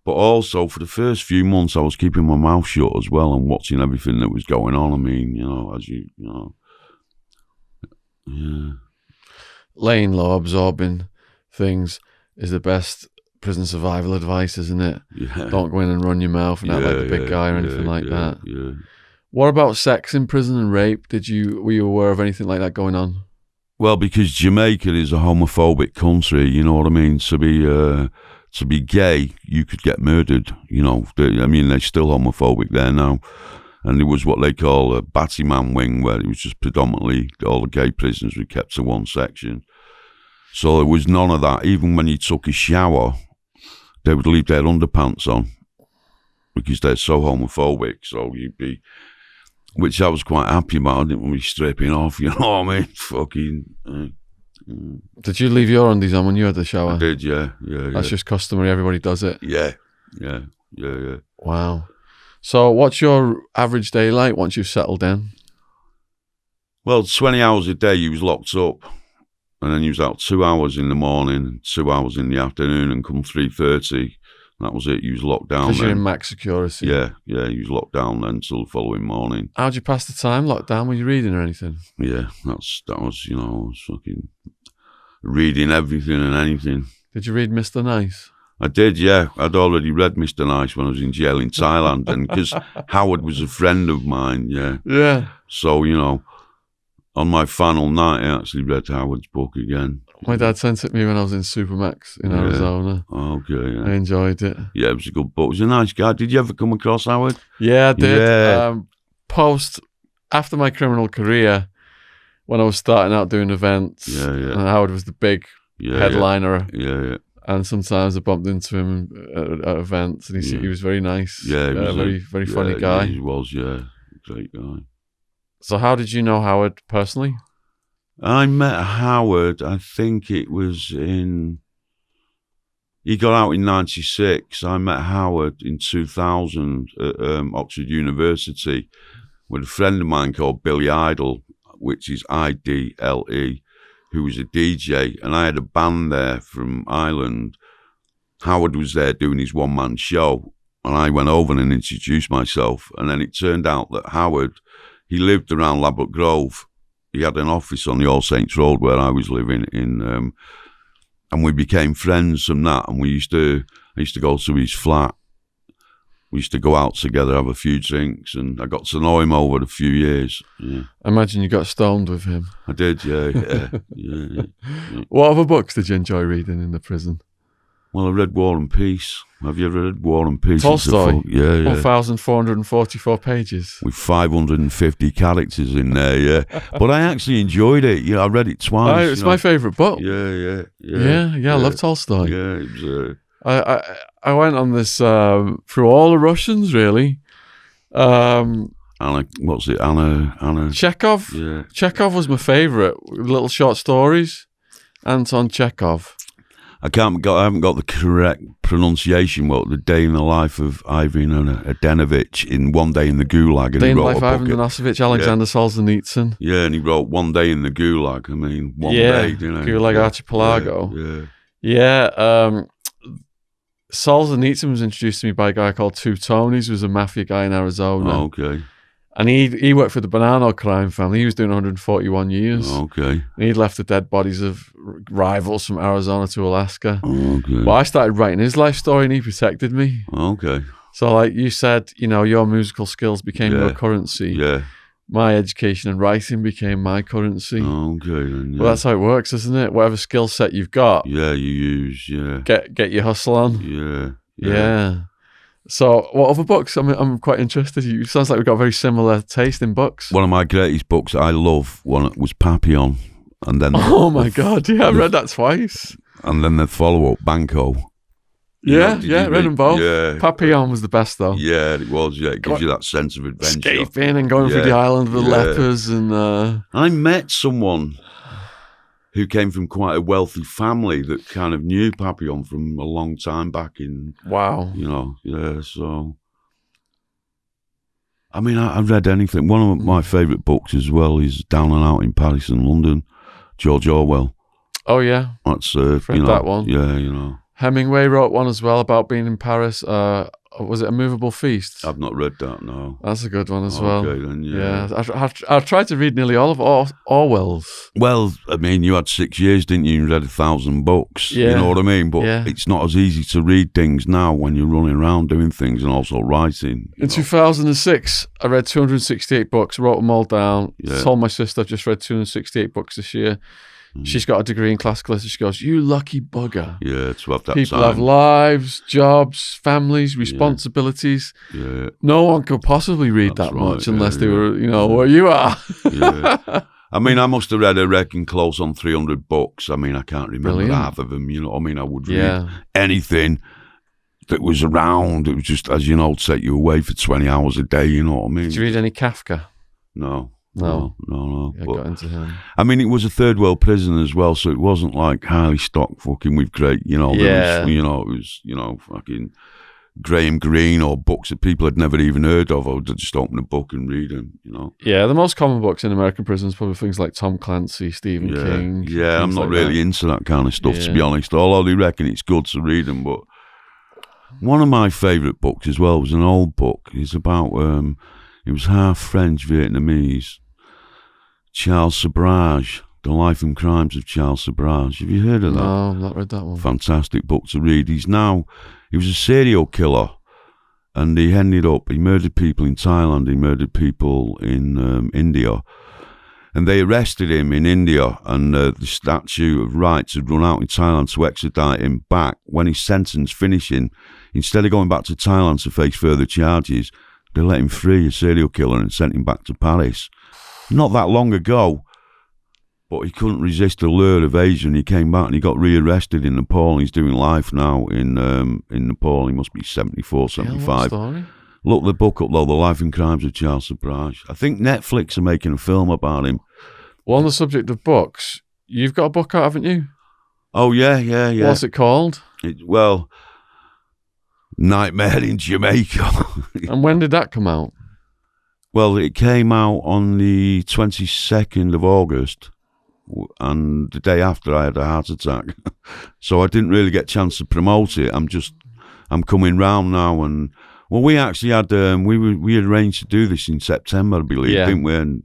But also, for the first few months, I was keeping my mouth shut as well and watching everything that was going on. I mean, you know, yeah. Laying low, absorbing things is the best prison survival advice, isn't it? Yeah. Don't go in and run your mouth and act like a big guy or anything like that. Yeah. What about sex in prison and rape? Were you aware of anything like that going on? Well, because Jamaica is a homophobic country, you know what I mean? To be gay, you could get murdered, you know. They're still homophobic there now. And there was what they call a Battyman wing, where it was just predominantly all the gay prisoners were kept to one section. So there was none of that. Even when you took a shower, they would leave their underpants on because they're so homophobic. So you'd be... which I was quite happy about. I didn't want to be stripping off, you know what I mean? Fucking. Did you leave your undies on when you had the shower? I did, yeah. That's just customary. Everybody does it. Yeah. Wow. So, what's your average day like once you've settled in? Well, 20 hours a day you was locked up, and then you was out 2 hours in the morning, 2 hours in the afternoon, and come 3:30, that was it. You was locked down. Because you're in max security. Yeah, you was locked down then till the following morning. How'd you pass the time locked down? Were you reading or anything? Yeah, that was, you know, I was fucking reading everything and anything. Did you read Mr. Nice? I did, yeah. I'd already read Mr. Nice when I was in jail in Thailand, and because Howard was a friend of mine, yeah. Yeah. So, you know, on my final night, I actually read Howard's book again. My dad sent it to me when I was in Supermax in Arizona. Okay, yeah. I enjoyed it. Yeah, it was a good book. He was a nice guy. Did you ever come across Howard? Yeah, I did. Yeah. After my criminal career, when I was starting out doing events, and Howard was the big headliner. Yeah. And sometimes I bumped into him at events, and he was very nice. Yeah, he was very funny guy. He was, great guy. So how did you know Howard personally? I met Howard, I think it was he got out in 96. I met Howard in 2000 at Oxford University with a friend of mine called Billy Idle, which is IDLE, who was a DJ, and I had a band there from Ireland. Howard was there doing his one-man show, and I went over and introduced myself, and then it turned out that Howard, he lived around Ladbroke Grove. He had an office on the All Saints Road where I was living in, and we became friends from that, and I used to go to his flat. We used to go out together, have a few drinks, and I got to know him over a few years. Yeah. I imagine you got stoned with him. I did, yeah. What other books did you enjoy reading in the prison? Well, I read War and Peace. Have you ever read War and Peace? Tolstoy? Yeah. 1,444 pages. With 550 characters in there, yeah. But I actually enjoyed it. Yeah, I read it twice. It's my favourite book. Yeah. I love Tolstoy. Yeah, it was... I went on this through all the Russians, really. Anna, what's it? Anna. Chekhov. Yeah. Chekhov was my favourite. Little short stories. Anton Chekhov. I haven't got the correct pronunciation. What, The Day in the Life of Ivan Adenovich in One Day in the Gulag. And Day in the Life of Ivan Adenovich, Alexander Solzhenitsyn. Yeah, and he wrote One Day in the Gulag. I mean, one day, you know. Gulag Archipelago. Yeah. Solzhenitsyn was introduced to me by a guy called Two Tonys, who was a mafia guy in Arizona. Oh, okay. And he worked for the Bonanno crime family. He was doing 141 years. Oh, okay. And he'd left the dead bodies of rivals from Arizona to Alaska. Oh, okay. Well, I started writing his life story, and he protected me. Oh, okay. So, like you said, you know, your musical skills became your currency. Yeah. My education and writing became my currency. Oh, okay. Then, yeah. Well, that's how it works, isn't it? Whatever skill set you've got. Yeah, you use, Get your hustle on. Yeah. So, what other books? I'm quite interested. It sounds like we've got a very similar taste in books. One of my greatest books I love was Papillon, and then my god, yeah, I've read that twice. And then the follow-up, Banco. Read them both. Yeah, Papillon was the best though. Yeah, it was. Yeah, it gives you that sense of adventure, escaping and going through the island with lepers. And I met someone who came from quite a wealthy family that kind of knew Papillon from a long time back in... Wow. You know, yeah, so... I mean, I read anything. One of my favourite books as well is Down and Out in Paris and London, George Orwell. Oh, yeah. That's, read that one. Yeah, you know. Hemingway wrote one as well about being in Paris. Was it A Movable Feast? I've not read that, no. That's a good one as well. Okay, then, yeah. I've tried to read nearly all of Orwell's. Well, I mean, you had 6 years, didn't you? You read 1,000 books. Yeah. You know what I mean? But it's not as easy to read things now when you're running around doing things and also writing. In 2006, I read 268 books, wrote them all down. Told my sister I've just read 268 books this year. She's got a degree in classical literature. She goes, "You lucky bugger." Yeah, to have that People time. have lives, jobs, families, responsibilities. Yeah. No one could possibly read that much unless they were, where you are. Yeah. I mean, I must have read, I reckon, close on 300 books. I mean, I can't remember half of them. You know what I mean? I would read anything that was around. It was just, as you know, take you away for 20 hours a day. You know what I mean? Did you read any Kafka? No. No. But, got into him. I mean, it was a third world prison as well, so it wasn't like highly stocked fucking with great, there was, it was, fucking Graham Greene or books that people had never even heard of. I would just open a book and read them, Yeah, the most common books in American prisons probably things like Tom Clancy, Stephen King. Yeah, I'm not really into that kind of stuff, to be honest, although they reckon it's good to read them. But one of my favourite books as well was an old book. It's about, it was half French, Vietnamese. Charles Sabrage, The Life and Crimes of Charles Sabrage. Have you heard of that? No, I've not read that one. Fantastic book to read. He was a serial killer, and he murdered people in Thailand, he murdered people in India, and they arrested him in India, and the statute of rights had run out in Thailand to extradite him back. When his sentence finishing, instead of going back to Thailand to face further charges, they let him free, a serial killer, and sent him back to Paris. Not that long ago, but he couldn't resist the lure of Asia, and he came back and he got rearrested in Nepal. He's doing life now in Nepal. He must be 74, 75. Look the book up, though, The Life and Crimes of Charles Sabrage. I think Netflix are making a film about him. Well, on the subject of books, you've got a book out, haven't you? Oh, yeah. What's it called? Nightmare in Jamaica. And when did that come out? Well, it came out on the 22nd of August, and the day after I had a heart attack. So I didn't really get a chance to promote it. I'm coming round now, and we actually had we had arranged to do this in September, I believe, didn't we? And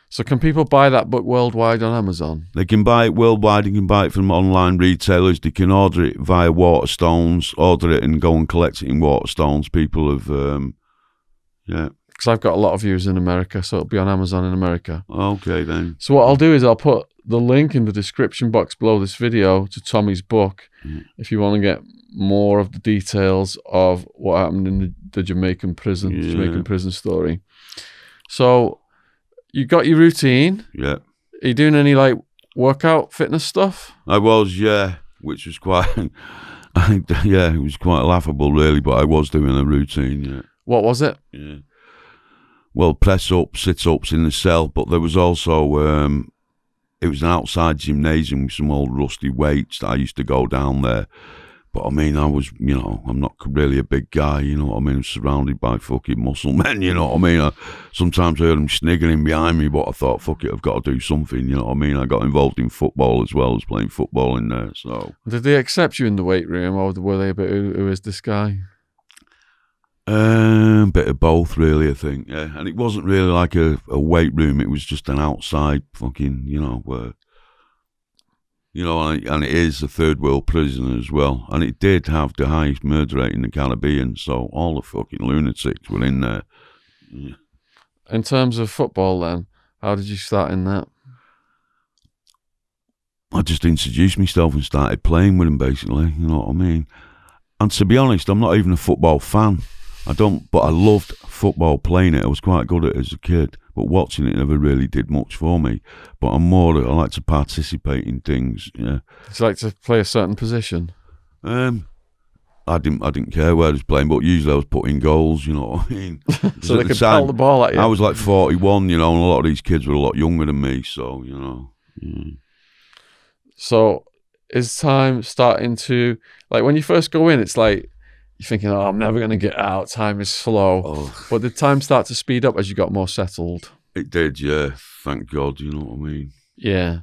So can people buy that book worldwide on Amazon? They can buy it worldwide. They can buy it from online retailers. They can order it via Waterstones, order it and go and collect it in Waterstones. People have. Because I've got a lot of viewers in America, so it'll be on Amazon in America. Okay, then. So what I'll do is I'll put the link in the description box below this video to Tommy's book if you want to get more of the details of what happened in the Jamaican prison, Jamaican prison story. So you got your routine. Yeah. Are you doing any workout fitness stuff? I was, which was quite, it was quite laughable really, but I was doing a routine, What was it? Yeah. Well, press-ups, sit-ups in the cell, but there was also, it was an outside gymnasium with some old rusty weights that I used to go down there. But I mean, I was, I'm not really a big guy, you know what I mean? I'm surrounded by fucking muscle men, you know what I mean? Sometimes I heard them sniggering behind me, but I thought, fuck it, I've got to do something, you know what I mean? I got involved in football as well as playing football in there, so. Did they accept you in the weight room, or were they a bit, who is this guy? Bit of both, really, I think, yeah. And it wasn't really like a weight room, it was just an outside fucking, and it is a third world prison as well. And it did have the highest murder rate in the Caribbean, so all the fucking lunatics were in there. Yeah. In terms of football then, how did you start in that? I just introduced myself and started playing with him, basically, you know what I mean? And to be honest, I'm not even a football fan. But I loved football, playing it. I was quite good at it as a kid, but watching it never really did much for me. But I like to participate in things, yeah. Did you like to play a certain position? I didn't care where I was playing, but usually I was putting goals, you know what I mean? So they could pelt the ball at you? I was like 41, and a lot of these kids were a lot younger than me, so, Yeah. So is time starting to, when you first go in, it's like, you're thinking, I'm never going to get out. Time is slow. Oh. But did time start to speed up as you got more settled? It did, yeah. Thank God, you know what I mean? Yeah.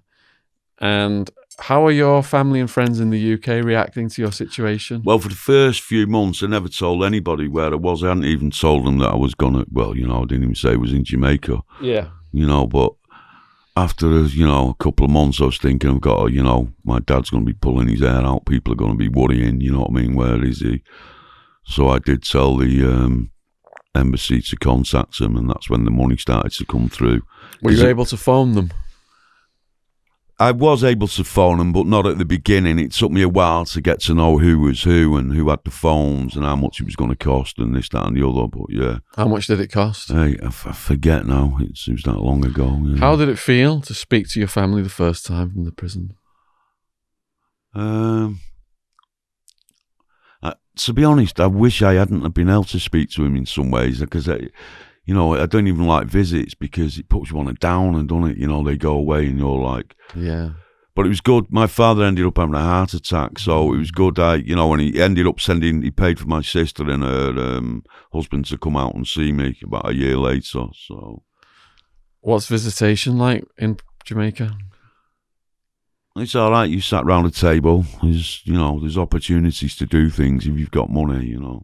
And how are your family and friends in the UK reacting to your situation? Well, for the first few months, I never told anybody where I was. I hadn't even told them that I was going to, I didn't even say I was in Jamaica. Yeah. But after, a couple of months, I was thinking, I've got to, my dad's going to be pulling his hair out. People are going to be worrying, you know what I mean? Where is he? So I did tell the embassy to contact them, and that's when the money started to come through. Were you able to phone them? I was able to phone them, but not at the beginning. It took me a while to get to know who was who and who had the phones and how much it was going to cost and this, that and the other, but yeah. How much did it cost? Hey, I forget now. It was that long ago. Yeah. How did it feel to speak to your family the first time from the prison? To be honest, I wish I hadn't been able to speak to him in some ways, because I don't even like visits because it puts you on a down and doesn't it? They go away and you're like, Yeah. But it was good. My father ended up having a heart attack, so it was good. And he ended up he paid for my sister and her husband to come out and see me about a year later. So, what's visitation like in Jamaica? it's all right. You sat round a table. There's opportunities to do things if you've got money. Yeah.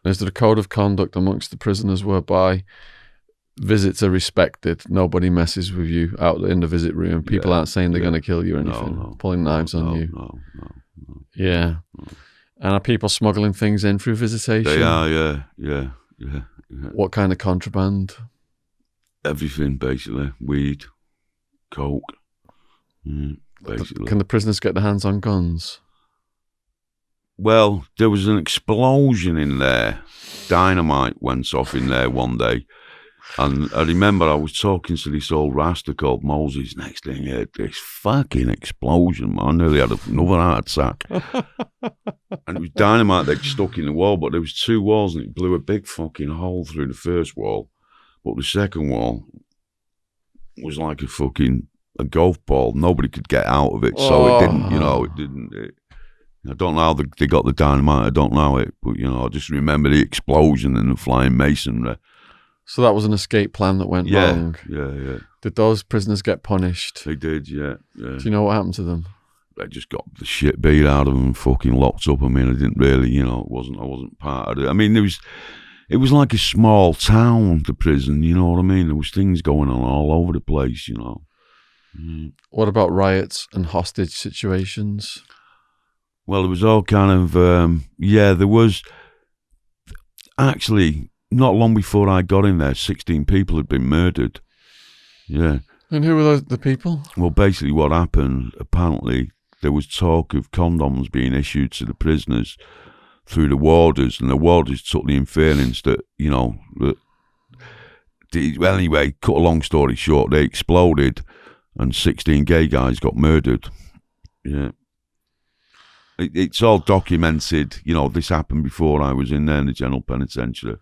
Is there a code of conduct amongst the prisoners whereby visits are respected? Nobody messes with you out in the visit room. People aren't saying they're going to kill you or anything, pulling knives on you. No. Yeah. And are people smuggling things in through visitation? They are, yeah. What kind of contraband? Everything, basically. Weed, coke, basically. Can the prisoners get their hands on guns? Well, there was an explosion in there. Dynamite went off in there one day. And I remember I was talking to this old rasta called Moses. Next thing, I heard this fucking explosion. I nearly had another heart attack. And it was dynamite that stuck in the wall, but there was 2 walls and it blew a big fucking hole through the first wall. But the second wall was like a golf ball. Nobody could get out of it, so it didn't, I don't know how they got the dynamite. I don't know it, but I just remember the explosion and the flying masonry. So that was an escape plan that went wrong. Yeah. Did those prisoners get punished? They did, yeah. Do you know what happened to them? They just got the shit beat out of them and fucking locked up. I mean, I didn't really, I wasn't part of it. I mean, it was like a small town, the prison, you know what I mean? There was things going on all over the place, What about riots and hostage situations? Well, it was all kind of, there was actually, not long before I got in there, 16 people had been murdered. Yeah. And who were the people? Well, basically what happened, apparently, there was talk of condoms being issued to the prisoners through the warders, and the warders took the inference that, anyway, cut a long story short, they exploded and 16 gay guys got murdered. Yeah. It's all documented. This happened before I was in there in the general penitentiary.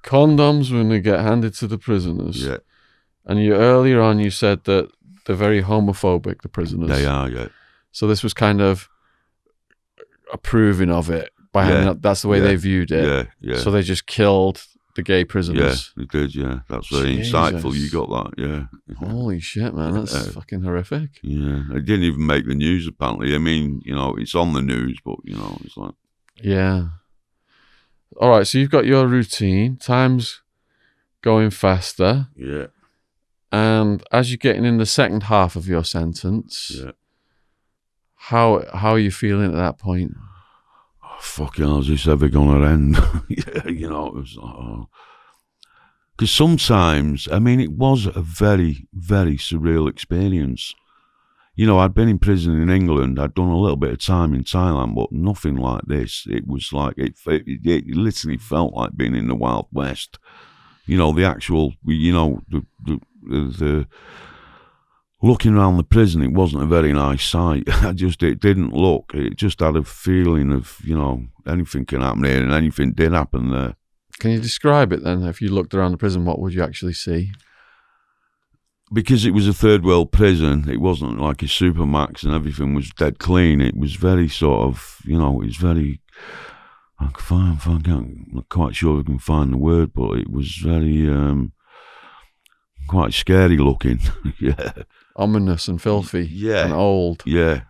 Condoms when they get handed to the prisoners. Yeah. And earlier on you said that they're very homophobic, the prisoners. They are, yeah. So this was kind of approving of it by handing up. That's the way they viewed it. Yeah. So they just killed the gay prisoners. Yeah, they did, yeah. That's very insightful. You got that, yeah. Holy shit, man. That's fucking horrific. Yeah. It didn't even make the news, apparently. I mean, it's on the news, but, it's like... Yeah. All right, so you've got your routine. Time's going faster. Yeah. And as you're getting in the second half of your sentence, how are you feeling at that point? Oh, fucking hell, is this ever going to end? It was like, because sometimes, I mean, it was a very, very surreal experience. I'd been in prison in England. I'd done a little bit of time in Thailand, but nothing like this. It was like, it literally felt like being in the Wild West. The actual, the looking around the prison, it wasn't a very nice sight. It didn't look. It just had a feeling of, anything can happen here, and anything did happen there. Can you describe it then? If you looked around the prison, what would you actually see? Because it was a third world prison, it wasn't like a supermax and everything was dead clean. It was very sort of, it was very, I'm not quite sure I can find the word, but it was very, quite scary looking. Yeah. Ominous and filthy. Yeah. And old. Yeah.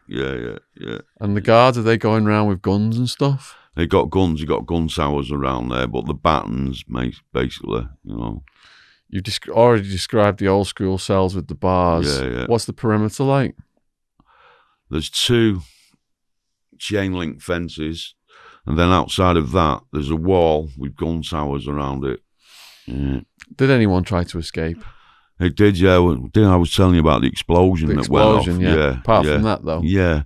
And the guards, are they going around with guns and stuff? They got guns, you got gun towers around there, but the batons, basically, You've already described the old school cells with the bars. Yeah. What's the perimeter like? There's 2 chain link fences, and then outside of that, there's a wall with gun towers around it. Yeah. Did anyone try to escape? It did, yeah. I was telling you about the explosion that went off. Yeah. Apart from that, though. Yeah.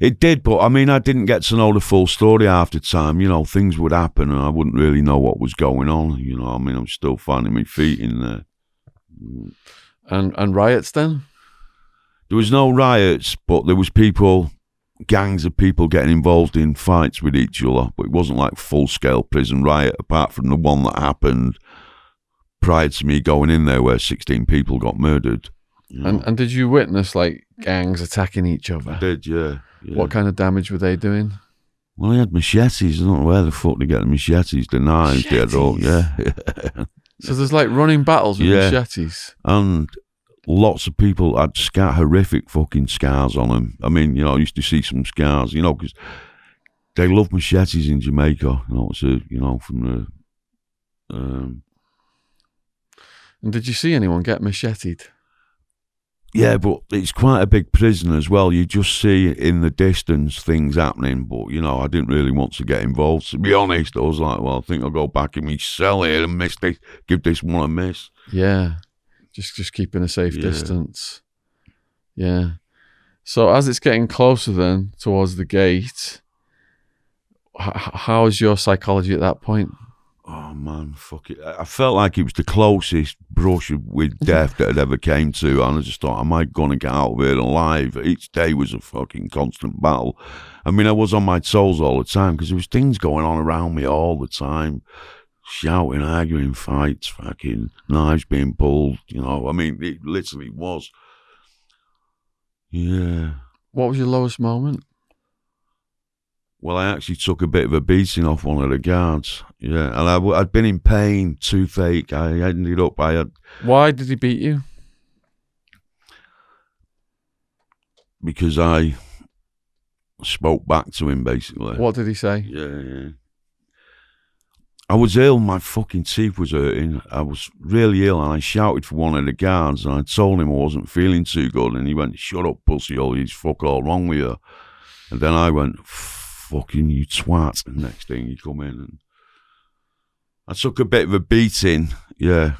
It did, but I mean, I didn't get to know the full story after time. Things would happen and I wouldn't really know what was going on. I mean, I'm still finding my feet in there. And riots then? There was no riots, but there was gangs of people getting involved in fights with each other. But it wasn't like full-scale prison riot, apart from the one that happened prior to me going in there where 16 people got murdered. And did you witness like gangs attacking each other? I did, yeah. What kind of damage were they doing? Well, they had machetes. I don't know where the fuck they get the machetes, the knives. They had all, yeah. So there's like running battles with machetes. And lots of people had horrific fucking scars on them. I mean, I used to see some scars, because they love machetes in Jamaica. From the... And did you see anyone get macheted? Yeah, but it's quite a big prison as well. You just see in the distance things happening, but, I didn't really want to get involved. To be honest, I was like, well, I think I'll go back in my cell here and give this one a miss. Yeah, just keeping a safe distance. Yeah. So as it's getting closer then towards the gate, how is your psychology at that point? Oh, man, fuck it. I felt like it was the closest brush with death that had ever came to, and I just thought, am I going to get out of here alive? Each day was a fucking constant battle. I mean, I was on my toes all the time because there was things going on around me all the time. Shouting, arguing, fights, fucking knives being pulled, I mean, it literally was. Yeah. What was your lowest moment? Well, I actually took a bit of a beating off one of the guards. Yeah, and I'd been in pain, toothache. I ended up, Why did he beat you? Because I spoke back to him, basically. What did he say? Yeah. I was ill, my fucking teeth was hurting. I was really ill, and I shouted for one of the guards, and I told him I wasn't feeling too good, and he went, shut up, pussy, all you's fuck all wrong with you. And then I went, fucking you twat. And next thing he come in and I took a bit of a beating, So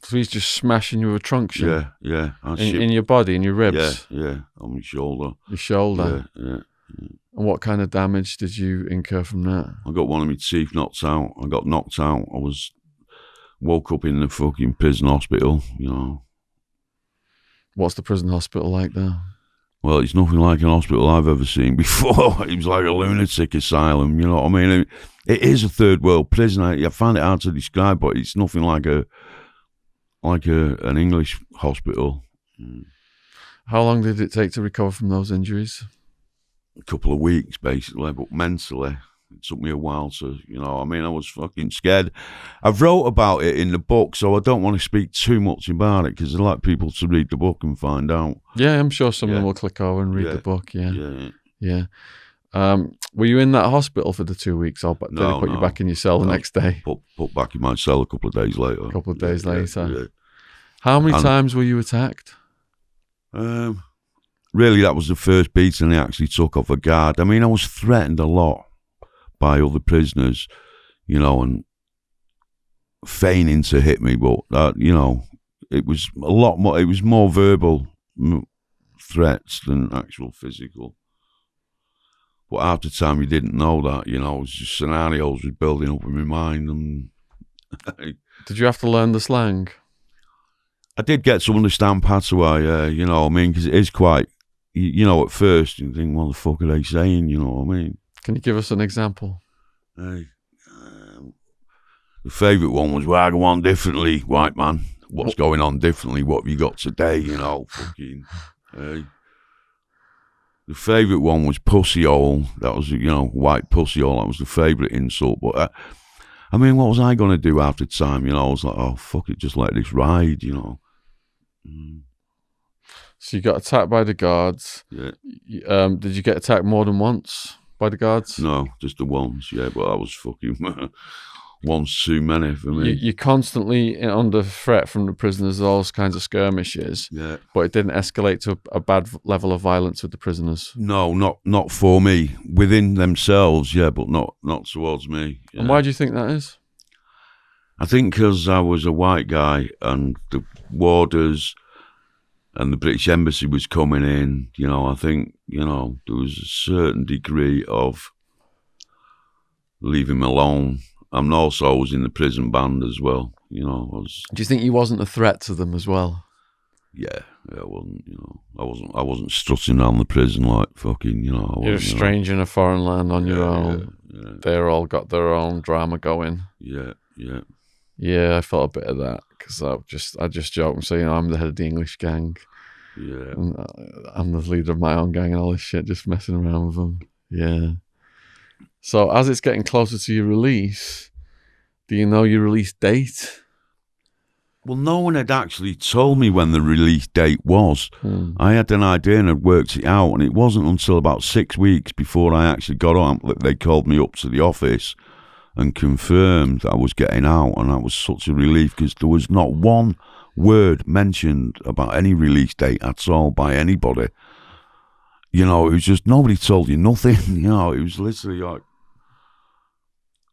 he's just smashing you with a truncheon? Yeah. In your body, in your ribs? Yeah, on my shoulder. Your shoulder? Yeah. And what kind of damage did you incur from that? I got one of my teeth knocked out. I got knocked out. Woke up in the fucking prison hospital, What's the prison hospital like there? Well, it's nothing like an hospital I've ever seen before. It was like a lunatic asylum, you know what I mean? It is a third world prison. I find it hard to describe, but it's nothing like an English hospital. How long did it take to recover from those injuries? A couple of weeks, basically, but mentally, it took me a while to, I was fucking scared. I've wrote about it in the book, so I don't want to speak too much about it because I'd like people to read the book and find out. Yeah, I'm sure some of them will click over and read the book, Yeah. Were you in that hospital for the 2 weeks, or did they put you back in your cell the next day? Put back in my cell a couple of days later. Later. How many times were you attacked? Really, that was the first beating they actually took off a guard. I mean, I was threatened a lot by other prisoners, and feigning to hit me, but it was a lot more. It was more verbal threats than actual physical. But after time, you didn't know that. It was just scenarios was building up in my mind. And did you have to learn the slang? I did get to understand patois, because it is quite. At first you think, what the fuck are they saying? You know what I mean? Can you give us an example? The favourite one was, well, I go on differently, white man. What's going on differently? What have you got today? Fucking. The favourite one was pussy hole. That was, white pussy hole. That was the favourite insult. But, what was I going to do after time? I was like, oh, fuck it, just let this ride, So you got attacked by the guards. Yeah. Did you get attacked more than once by the guards? No, just the once, but I was fucking once too many for me. You're constantly under threat from the prisoners, all kinds of skirmishes. Yeah. But it didn't escalate to a bad level of violence with the prisoners. No, not for me. Within themselves, but not towards me. Yeah. And why do you think that is? I think because I was a white guy and the warders and the British Embassy was coming in, I think, there was a certain degree of leaving me alone. And also I was in the prison band as well, Do you think you wasn't a threat to them as well? Yeah, I wasn't, I wasn't strutting around the prison like fucking, You're a stranger in a foreign land on your own. Yeah. They're all got their own drama going. Yeah. Yeah, I felt a bit of that because I just joke and say, you know, I'm the head of the English gang. Yeah. And I'm the leader of my own gang and all this shit, just messing around with them. Yeah. So as it's getting closer to your release, do you know your release date? Well, no one had actually told me when the release date was. I had an idea and had worked it out, and it wasn't until about 6 weeks before I actually got out that they called me up to the office and confirmed that I was getting out, and that was such a relief because there was not one word mentioned about any release date at all by anybody. You know, it was just nobody told you nothing. You know, it was literally like,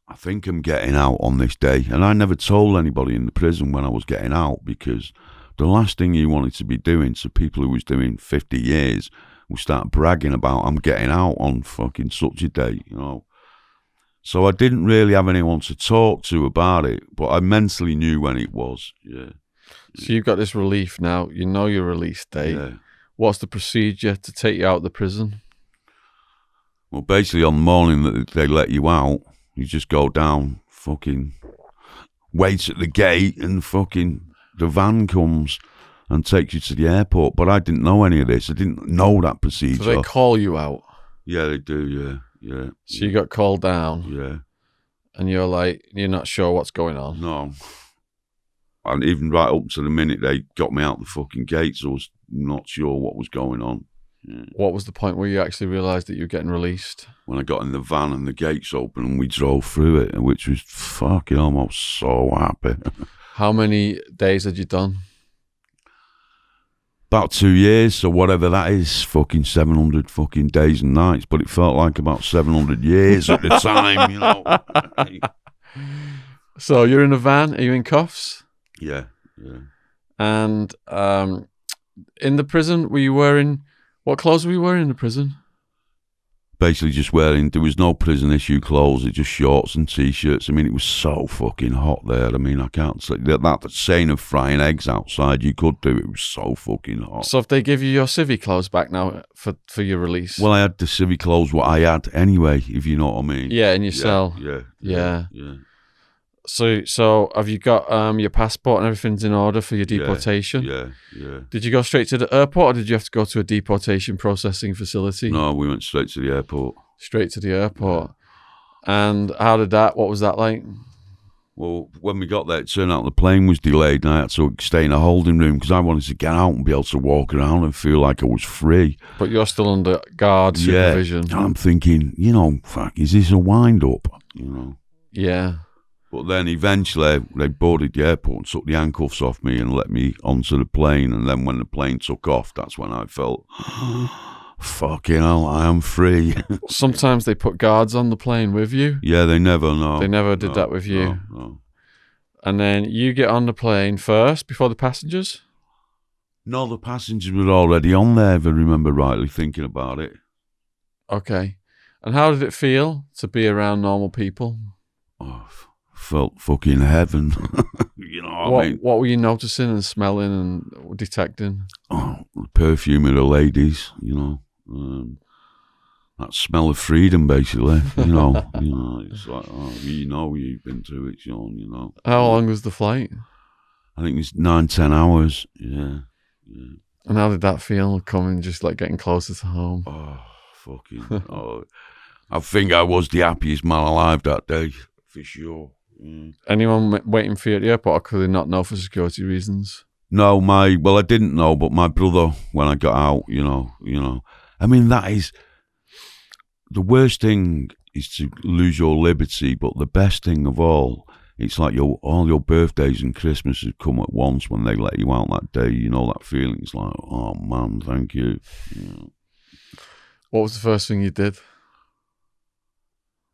I think I'm getting out on this day. And I never told anybody in the prison when I was getting out because the last thing you wanted to be doing to people who was doing 50 years was start bragging about I'm getting out on fucking such a day, you know. So I didn't really have anyone to talk to about it, but I mentally knew when it was, yeah. So you've got this relief now. You know your release date. Yeah. What's the procedure to take you out of the prison? Well, basically on the morning that they let you out, you just go down, fucking wait at the gate, and fucking the van comes and takes you to the airport. But I didn't know any of this. I didn't know that procedure. So they call you out? Yeah, they do, yeah. So you got called down? Yeah. And you're like, you're not sure what's going on? No. And even right up to the minute they got me out the fucking gates, I was not sure what was going on. Yeah. What was the point where you actually realised that you were getting released? When I got in the van and the gates open and we drove through it, which was fucking almost so happy. How many days had you done? About 2 years, so whatever that is, fucking 700 fucking days and nights, but it felt like about 700 years at the time, you know. So you're in a van, are you in cuffs? Yeah. And in the prison, were you wearing, what clothes were you wearing in the prison? Basically just wearing, there was no prison issue clothes, it just shorts and t-shirts. I mean, it was so fucking hot there. I mean, I can't say that saying of frying eggs outside, you could do it was so fucking hot. So if they give you your civvy clothes back now for your release? Well, I had the civvy clothes what I had anyway, if you know what I mean. Yeah, in your cell. Yeah. So have you got your passport and everything's in order for your deportation? Yeah. Did you go straight to the airport, or did you have to go to a deportation processing facility? No, we went straight to the airport. Straight to the airport. And what was that like? Well, when we got there, it turned out the plane was delayed and I had to stay in a holding room because I wanted to get out and be able to walk around and feel like I was free. But you're still under guard supervision. Yeah, and I'm thinking, you know, fuck, is this a wind-up? You know? Yeah. But then eventually they boarded the airport and took the handcuffs off me and let me onto the plane. And then when the plane took off, that's when I felt, fucking hell, I am free. Sometimes they put guards on the plane with you. Yeah, they never know. They never did that with you. No. And then you get on the plane first before the passengers? No, the passengers were already on there, if I remember rightly, thinking about it. Okay. And how did it feel to be around normal people? Oh, felt fucking heaven. You know what I mean? What were you noticing and smelling and detecting? Oh, the perfume of the ladies, you know. That smell of freedom, basically. You know, it's like, oh, you've been through it, Shaun, you know. How long was the flight? I think it's 9-10 hours, yeah. And how did that feel, coming, just like getting closer to home? Oh, fucking, I think I was the happiest man alive that day, for sure. Anyone waiting for you at the airport, or could they not know for security reasons? No, I didn't know, but my brother, when I got out, you know. I mean, that is, the worst thing is to lose your liberty, but the best thing of all, it's like all your birthdays and Christmases come at once when they let you out that day. You know, that feeling, it's like, oh man, thank you. What was the first thing you did?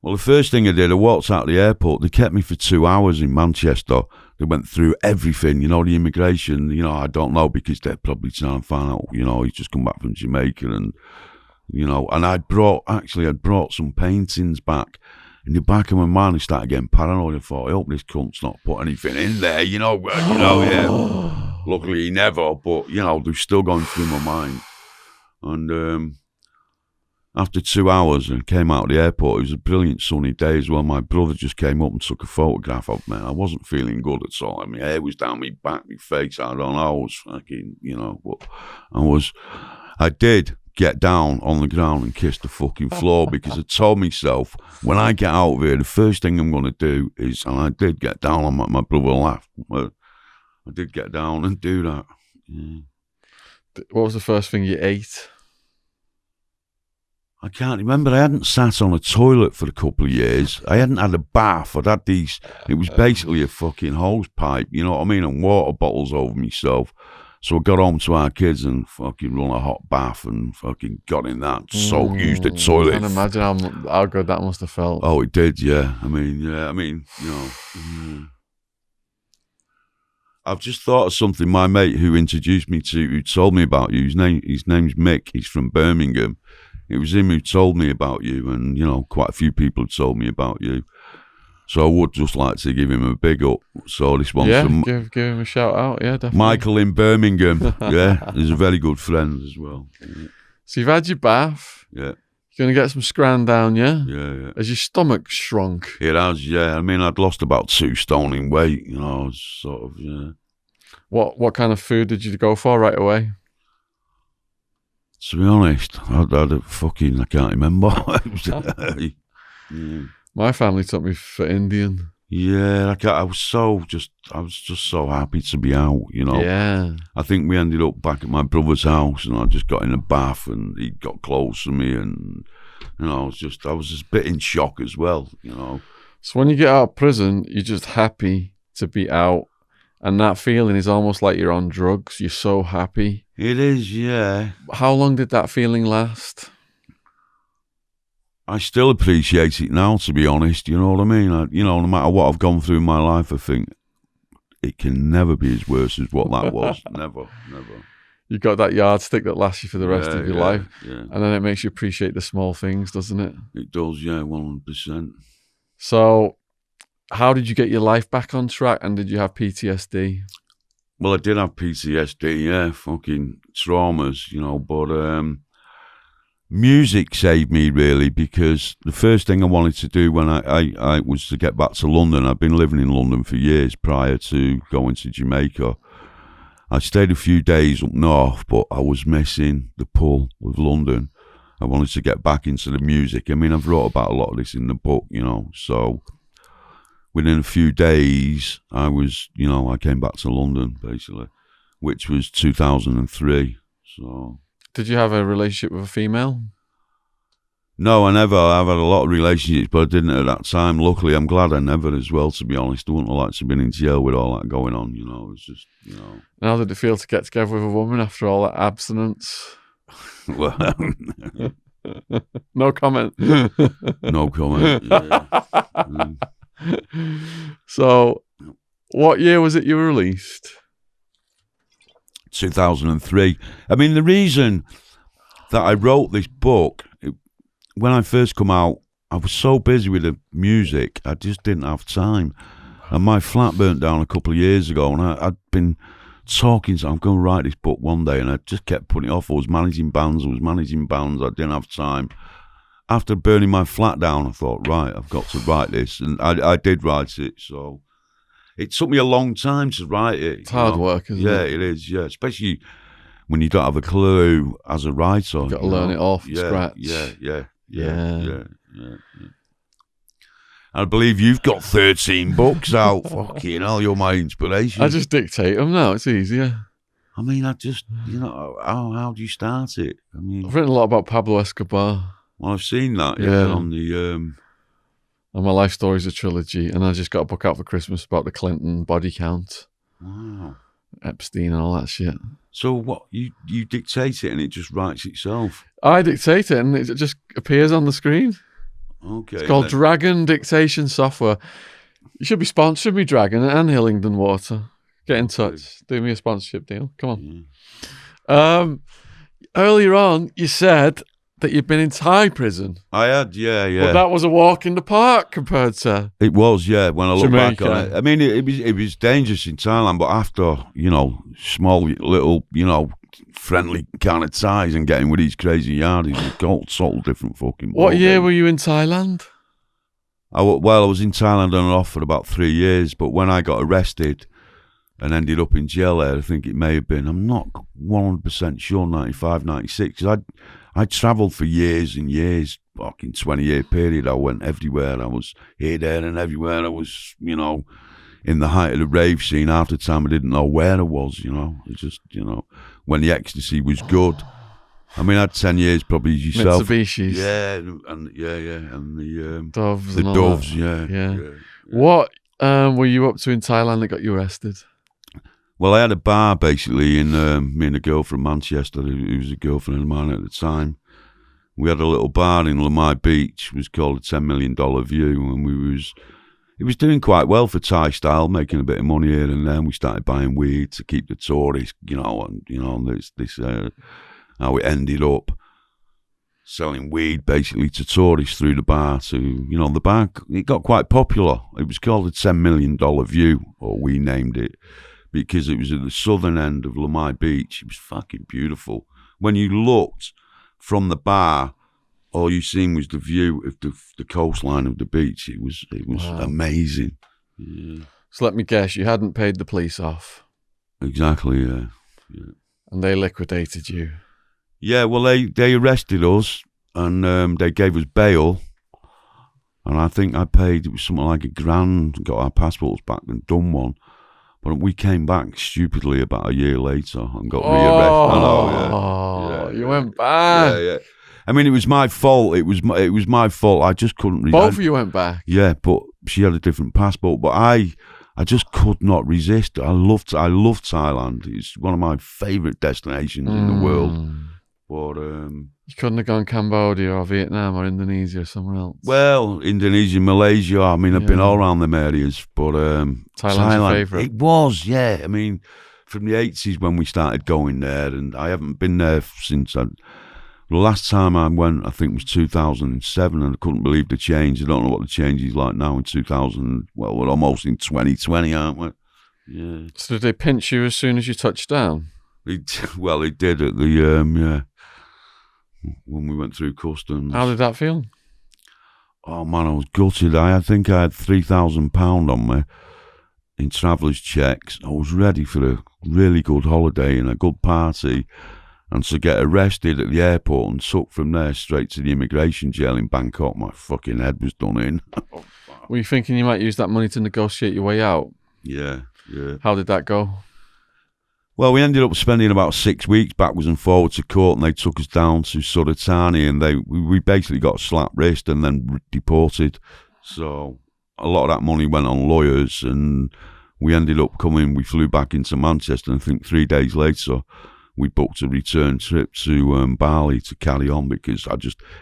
Well, the first thing I did, I walked out of the airport. They kept me for 2 hours in Manchester. They went through everything, you know, the immigration, you know, I don't know, because they're probably trying to find out, you know, he's just come back from Jamaica and, you know, and I'd brought some paintings back. In the back of my mind, I started getting paranoid. I thought, I hope this cunt's not put anything in there, yeah. Luckily he never, but, you know, they're still going through my mind. And after 2 hours and came out of the airport. It was a brilliant sunny day as well. My brother just came up and took a photograph of me. I wasn't feeling good at all. I mean, hair was down my back, my face. I don't know. I was fucking, but I did get down on the ground and kiss the fucking floor because I told myself, when I get out of here, the first thing I'm going to do is, and I did get down on my brother laughed. I did get down and do that. Yeah. What was the first thing you ate? I can't remember. I hadn't sat on a toilet for a couple of years. I hadn't had a bath. I'd had these, it was basically a fucking hose pipe, you know what I mean, and water bottles over myself. So I got home to our kids and fucking run a hot bath and fucking got in that, used the toilet. I can imagine how good that must have felt. Oh, it did, yeah. I mean, I've just thought of something. My mate who introduced me to, who told me about you, his name's Mick. He's from Birmingham. It was him who told me about you, and, quite a few people have told me about you. So I would just like to give him a big up. So this one's from... give him a shout out, yeah, definitely. Michael in Birmingham, yeah. He's a very good friend as well. Yeah. So you've had your bath. Yeah. You're going to get some scran down, yeah? Yeah. Has your stomach shrunk? It has, yeah. I mean, I'd lost about 2 stone in weight, sort of, yeah. What kind of food did you go for right away? To be honest, I can't remember. Yeah. My family took me for Indian. Yeah, I was just so happy to be out, Yeah. I think we ended up back at my brother's house, and I just got in a bath, and he got close to me, and I was just a bit in shock as well, So when you get out of prison, you're just happy to be out, and that feeling is almost like you're on drugs. You're so happy. It is, yeah. How long did that feeling last? I still appreciate it now, to be honest. You know what I mean? No matter what I've gone through in my life, I think it can never be as worse as what that was. Never. You got that yardstick that lasts you for the rest of your life. Yeah. And then it makes you appreciate the small things, doesn't it? It does, yeah, 100%. So how did you get your life back on track, and did you have PTSD? Well, I did have PTSD, yeah, fucking traumas, but music saved me, really, because the first thing I wanted to do when I was to get back to London. I'd been living in London for years prior to going to Jamaica. I stayed a few days up north, but I was missing the pull of London. I wanted to get back into the music. I mean, I've wrote about a lot of this in the book, so within a few days, I came back to London, basically, which was 2003, so... Did you have a relationship with a female? No, I never. I've had a lot of relationships, but I didn't at that time. Luckily, I'm glad I never as well, to be honest. I wouldn't have liked to have been in jail with all that going on, It's just, How did it feel to get together with a woman after all that abstinence? Well, No comment. No comment, yeah. So, what year was it you were released? 2003. I mean, the reason that I wrote this book, when I first come out, I was so busy with the music, I just didn't have time. And my flat burnt down a couple of years ago, and I'd been talking, so I'm going to write this book one day, and I just kept putting it off. I was managing bands, I didn't have time. After burning my flat down, I thought, right, I've got to write this, and I did write it, so... It took me a long time to write it. It's hard work, isn't it? Yeah, it is, yeah. Especially when you don't have a clue as a writer. You've got to learn it all from scratch. Yeah. I believe you've got 13 books out. Fucking hell, you're my inspiration. I just dictate them now. It's easier. I mean, how do you start it? I mean, I've written a lot about Pablo Escobar. Well, I've seen that, on the... And my life story's a trilogy, and I just got a book out for Christmas about the Clinton body count. Wow. Epstein and all that shit. So what, you dictate it and it just writes itself? I dictate it and it just appears on the screen. Okay. It's called Dragon Dictation Software. You should be sponsoring me, Dragon and Hillingdon Water. Get in touch. Do me a sponsorship deal. Come on. Yeah. Earlier on, you said that you'd been in Thai prison. I had, yeah. But that was a walk in the park compared to... It was, yeah, when I look back Jamaica. on it. I mean, it was dangerous in Thailand, but after, small little, friendly kind of ties and getting with these crazy yardies. It's a total different fucking What ball year game. were you in Thailand? I was in Thailand on and off for about 3 years, but when I got arrested and ended up in jail there, I think it may have been, I'm not 100% sure, 95, 96, because I travelled for years and years, fucking 20-year period. I went everywhere. I was here, there, and everywhere. I was, in the height of the rave scene. Half the time I didn't know where I was, It's just, when the ecstasy was good. I mean, I had 10 years probably as yourself. Mitsubishis. Yeah, and the Doves the and all doves, that. yeah. What were you up to in Thailand that got you arrested? Well, I had a bar basically in me and a girl from Manchester who was a girlfriend of mine at the time. We had a little bar in Lamai Beach. It was called a $10 million View, and it was doing quite well for Thai style, making a bit of money here and then. We started buying weed to keep the tourists, and how it ended up selling weed basically to tourists through the bar. The bar, it got quite popular. It was called the $10 million View, or we named it, because it was at the southern end of Lamai Beach. It was fucking beautiful. When you looked from the bar, all you seen was the view of the coastline of the beach. It was Wow. amazing. Yeah. So let me guess, you hadn't paid the police off. Exactly, yeah. And they liquidated you. Yeah, well, they arrested us and they gave us bail. And I think I paid, it was something like $1,000, got our passports back and done one. But we came back stupidly about a year later and got rearrested. Oh, you went back. Yeah. I mean, it was my fault. It was my fault. I just couldn't. Both of you went back. Yeah, but she had a different passport. But I just could not resist. I love Thailand. It's one of my favourite destinations in the world. But you couldn't have gone Cambodia or Vietnam or Indonesia or somewhere else. Well, Indonesia, Malaysia. I mean, I've been all around them areas. But Thailand's your favourite. It was, yeah. I mean, from the 80s when we started going there, and I haven't been there since. The last time I went, I think, was 2007, and I couldn't believe the change. I don't know what the change is like now in 2000. Well, we're almost in 2020, aren't we? Yeah. So did they pinch you as soon as you touched down? They did at the when we went through customs. How did that feel? Oh man, I was gutted. I think I had £3,000 on me in travellers' checks. I was ready for a really good holiday and a good party. And to get arrested at the airport and took from there straight to the immigration jail in Bangkok, my fucking head was done in. Were you thinking you might use that money to negotiate your way out? Yeah. How did that go? Well, we ended up spending about 6 weeks backwards and forwards to court, and they took us down to Suratani, and we basically got a slap wrist and then deported. So a lot of that money went on lawyers, and we ended up we flew back into Manchester, and I think 3 days later, we booked a return trip to Bali to carry on, because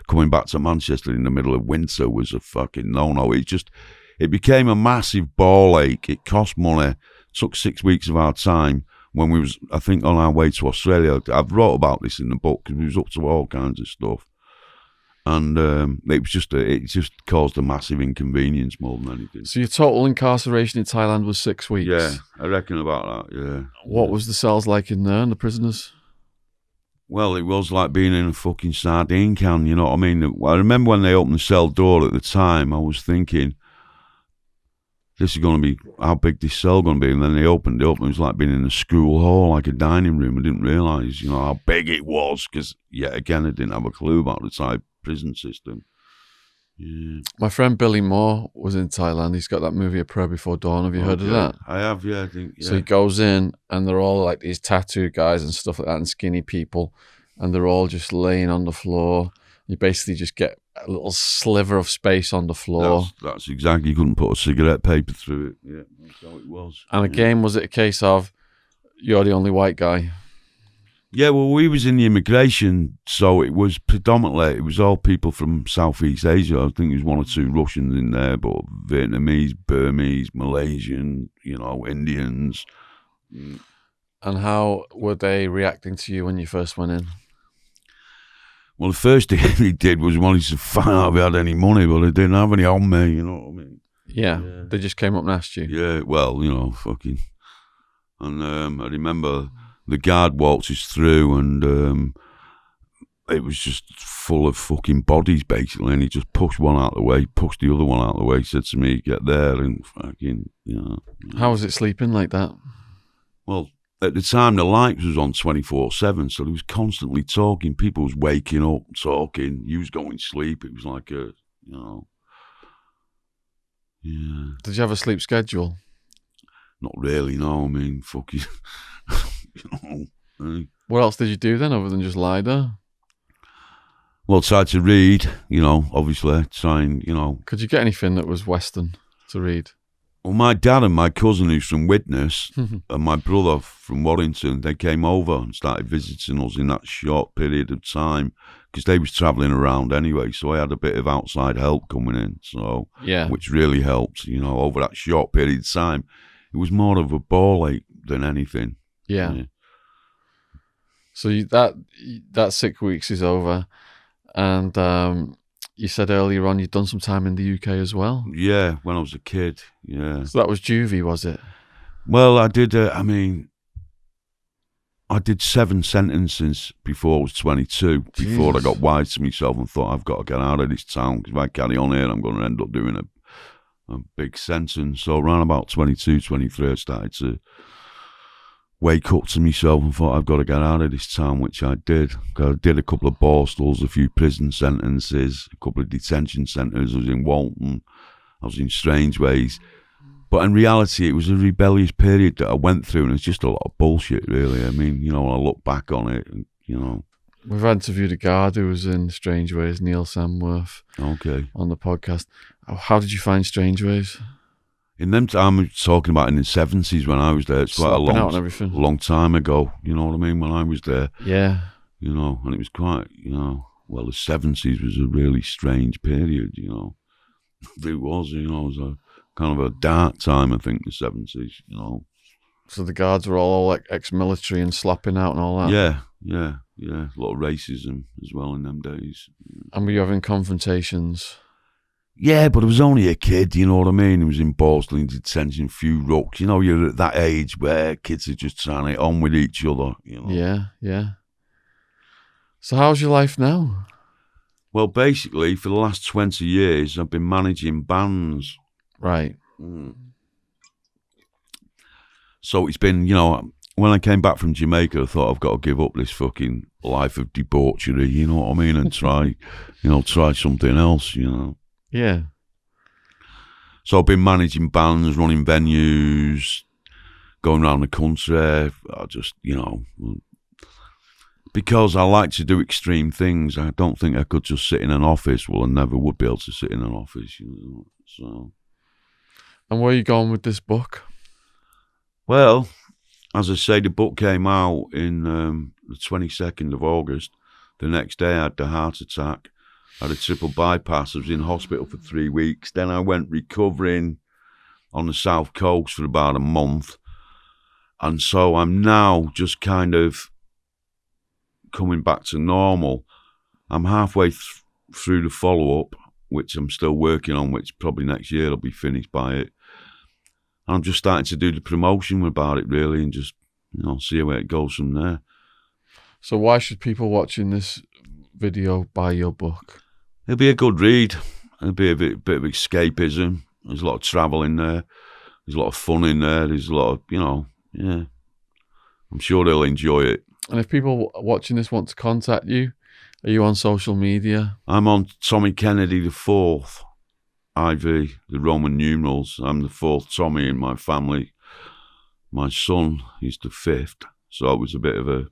coming back to Manchester in the middle of winter was a fucking no-no. It became a massive ball ache. It cost money. It took 6 weeks of our time when we was, I think, on our way to Australia. I've wrote about this in the book because we was up to all kinds of stuff. And it just caused a massive inconvenience more than anything. So your total incarceration in Thailand was 6 weeks? Yeah, I reckon about that, yeah. What was the cells like in there and the prisoners? Well, it was like being in a fucking sardine can, you know what I mean? I remember when they opened the cell door at the time, I was thinking, this is going to be, how big this cell going to be? And then they opened it up and it was like being in a school hall, like a dining room. I didn't realise, how big it was, because, yet again, I didn't have a clue about the Thai prison system. Yeah. My friend Billy Moore was in Thailand. He's got that movie A Prayer Before Dawn. Have you heard of that? I have, yeah. I think, yeah. So he goes in and they're all like these tattoo guys and stuff like that, and skinny people, and they're all just laying on the floor. You basically just get a little sliver of space on the floor. That's exactly, you couldn't put a cigarette paper through it. Yeah, that's how it was. And again, was it a case of you're the only white guy? Yeah, well, we was in the immigration, so it was predominantly, it was all people from Southeast Asia. I think there was 1 or 2 Russians in there, but Vietnamese, Burmese, Malaysian, Indians. And how were they reacting to you when you first went in? Well, the first thing he did was wanted to find out if I had any money, but I didn't have any on me, you know what I mean? Yeah, they just came up and asked you. Yeah, well, fucking. And I remember the guard walked us through, and it was just full of fucking bodies, basically, and he just pushed one out of the way, pushed the other one out of the way. He said to me, "Get there," and fucking, How was it sleeping like that? Well, at the time, the lights was on 24/7, so there was constantly talking. People was waking up, talking. You was going to sleep. It was like a, yeah. Did you have a sleep schedule? Not really, no. I mean, fuck you. What else did you do then, other than just lie there? Well, tried to read, obviously, try and, Could you get anything that was Western to read? Well, my dad and my cousin, who's from Widnes, and my brother from Warrington, they came over and started visiting us in that short period of time because they was travelling around anyway. So I had a bit of outside help coming in, which really helped. Over that short period of time, it was more of a ball ache than anything. Yeah. So that 6 weeks is over, and you said earlier on you'd done some time in the UK as well. Yeah, when I was a kid. Yeah. So that was juvie, was it? Well, I did. I did 7 sentences before I was 22. Jesus. Before I got wise to myself and thought, I've got to get out of this town because if I carry on here, I'm going to end up doing a big sentence. So around about 22, 23, I started to wake up to myself and thought, I've got to get out of this town, which I did. I did a couple of borstals, a few prison sentences, a couple of detention centres. I was in Walton, I was in Strangeways. But in reality, it was a rebellious period that I went through, and it's just a lot of bullshit, really. I mean, when I look back on it, We've interviewed a guard who was in Strangeways, Neil Samworth, on the podcast. How did you find Strangeways? In them time, I'm talking about in the 70s when I was there. It's quite a long time ago. You know what I mean? When I was there. Yeah. And it was quite, well, the 70s was a really strange period, It was, it was a kind of a dark time, I think, the 70s, So the guards were all like ex-military and slapping out and all that? Yeah. A lot of racism as well in them days. And were you having confrontations? Yeah, but I was only a kid, you know what I mean? I was in Borstal in detention, few rucks. You're at that age where kids are just trying to get on with each other, Yeah. So how's your life now? Well, basically, for the last 20 years, I've been managing bands. Right. So it's been, when I came back from Jamaica, I thought I've got to give up this fucking life of debauchery, you know what I mean? And try something else, Yeah. So I've been managing bands, running venues, going around the country. I just, because I like to do extreme things, I don't think I could just sit in an office. Well, I never would be able to sit in an office, so. And where are you going with this book? Well, as I say, the book came out in the 22nd of August. The next day I had the heart attack. I had a triple bypass. I was in hospital for 3 weeks. Then I went recovering on the South Coast for about a month. And so I'm now just kind of coming back to normal. I'm halfway through the follow-up, which I'm still working on, which probably next year I'll be finished by it. And I'm just starting to do the promotion about it, really, and just, see where it goes from there. So why should people watching this video buy your book? It'll be a good read. It'll be a bit of escapism. There's a lot of travel in there. There's a lot of fun in there. There's a lot of, yeah. I'm sure they'll enjoy it. And if people watching this want to contact you, are you on social media? I'm on Tommy Kennedy the 4th, IV, the Roman numerals. I'm the 4th Tommy in my family. My son is the 5th. So it was a bit of a,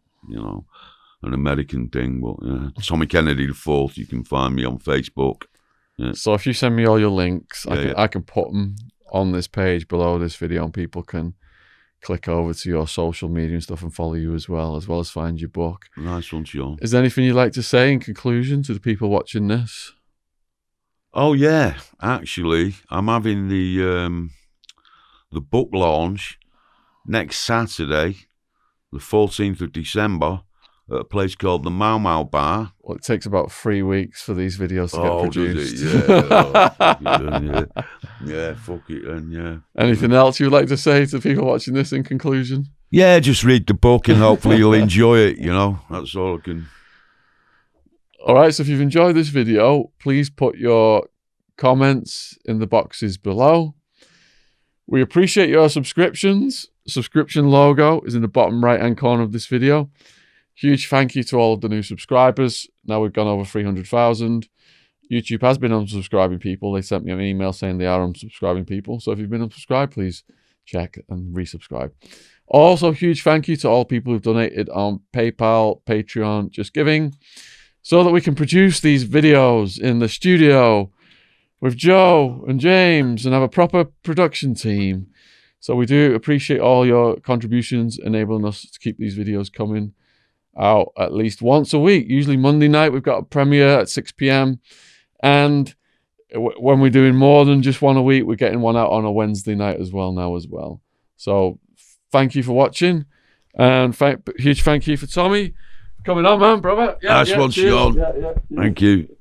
an American thing, but yeah. Tommy Kennedy the 4th, you can find me on Facebook. Yeah. So if you send me all your links, I can put them on this page below this video, and people can click over to your social media and stuff and follow you as well as find your book. Nice one, Shaun. Is there anything you'd like to say in conclusion to the people watching this? Oh yeah, actually, I'm having the book launch next Saturday, the 14th of December, at a place called the Mau Mau Bar. Well, it takes about 3 weeks for these videos to get produced. Does it? Yeah. Fuck it then, yeah. Anything else you'd like to say to people watching this in conclusion? Yeah, just read the book and hopefully you'll enjoy it, you know. That's all I can... All right, so if you've enjoyed this video, please put your comments in the boxes below. We appreciate your subscriptions. Subscription logo is in the bottom right-hand corner of this video. Huge thank you to all of the new subscribers. Now we've gone over 300,000. YouTube has been unsubscribing people. They sent me an email saying they are unsubscribing people. So if you've been unsubscribed, please check and resubscribe. Also, huge thank you to all people who've donated on PayPal, Patreon, Just Giving, so that we can produce these videos in the studio with Joe and James and have a proper production team. So we do appreciate all your contributions, enabling us to keep these videos coming out at least once a week. Usually Monday night, we've got a premiere at 6 p.m. And when we're doing more than just one a week, we're getting one out on a Wednesday night as well. So thank you for watching. And huge thank you for Tommy coming on, man, brother. Nice one, Shaun. Thank you.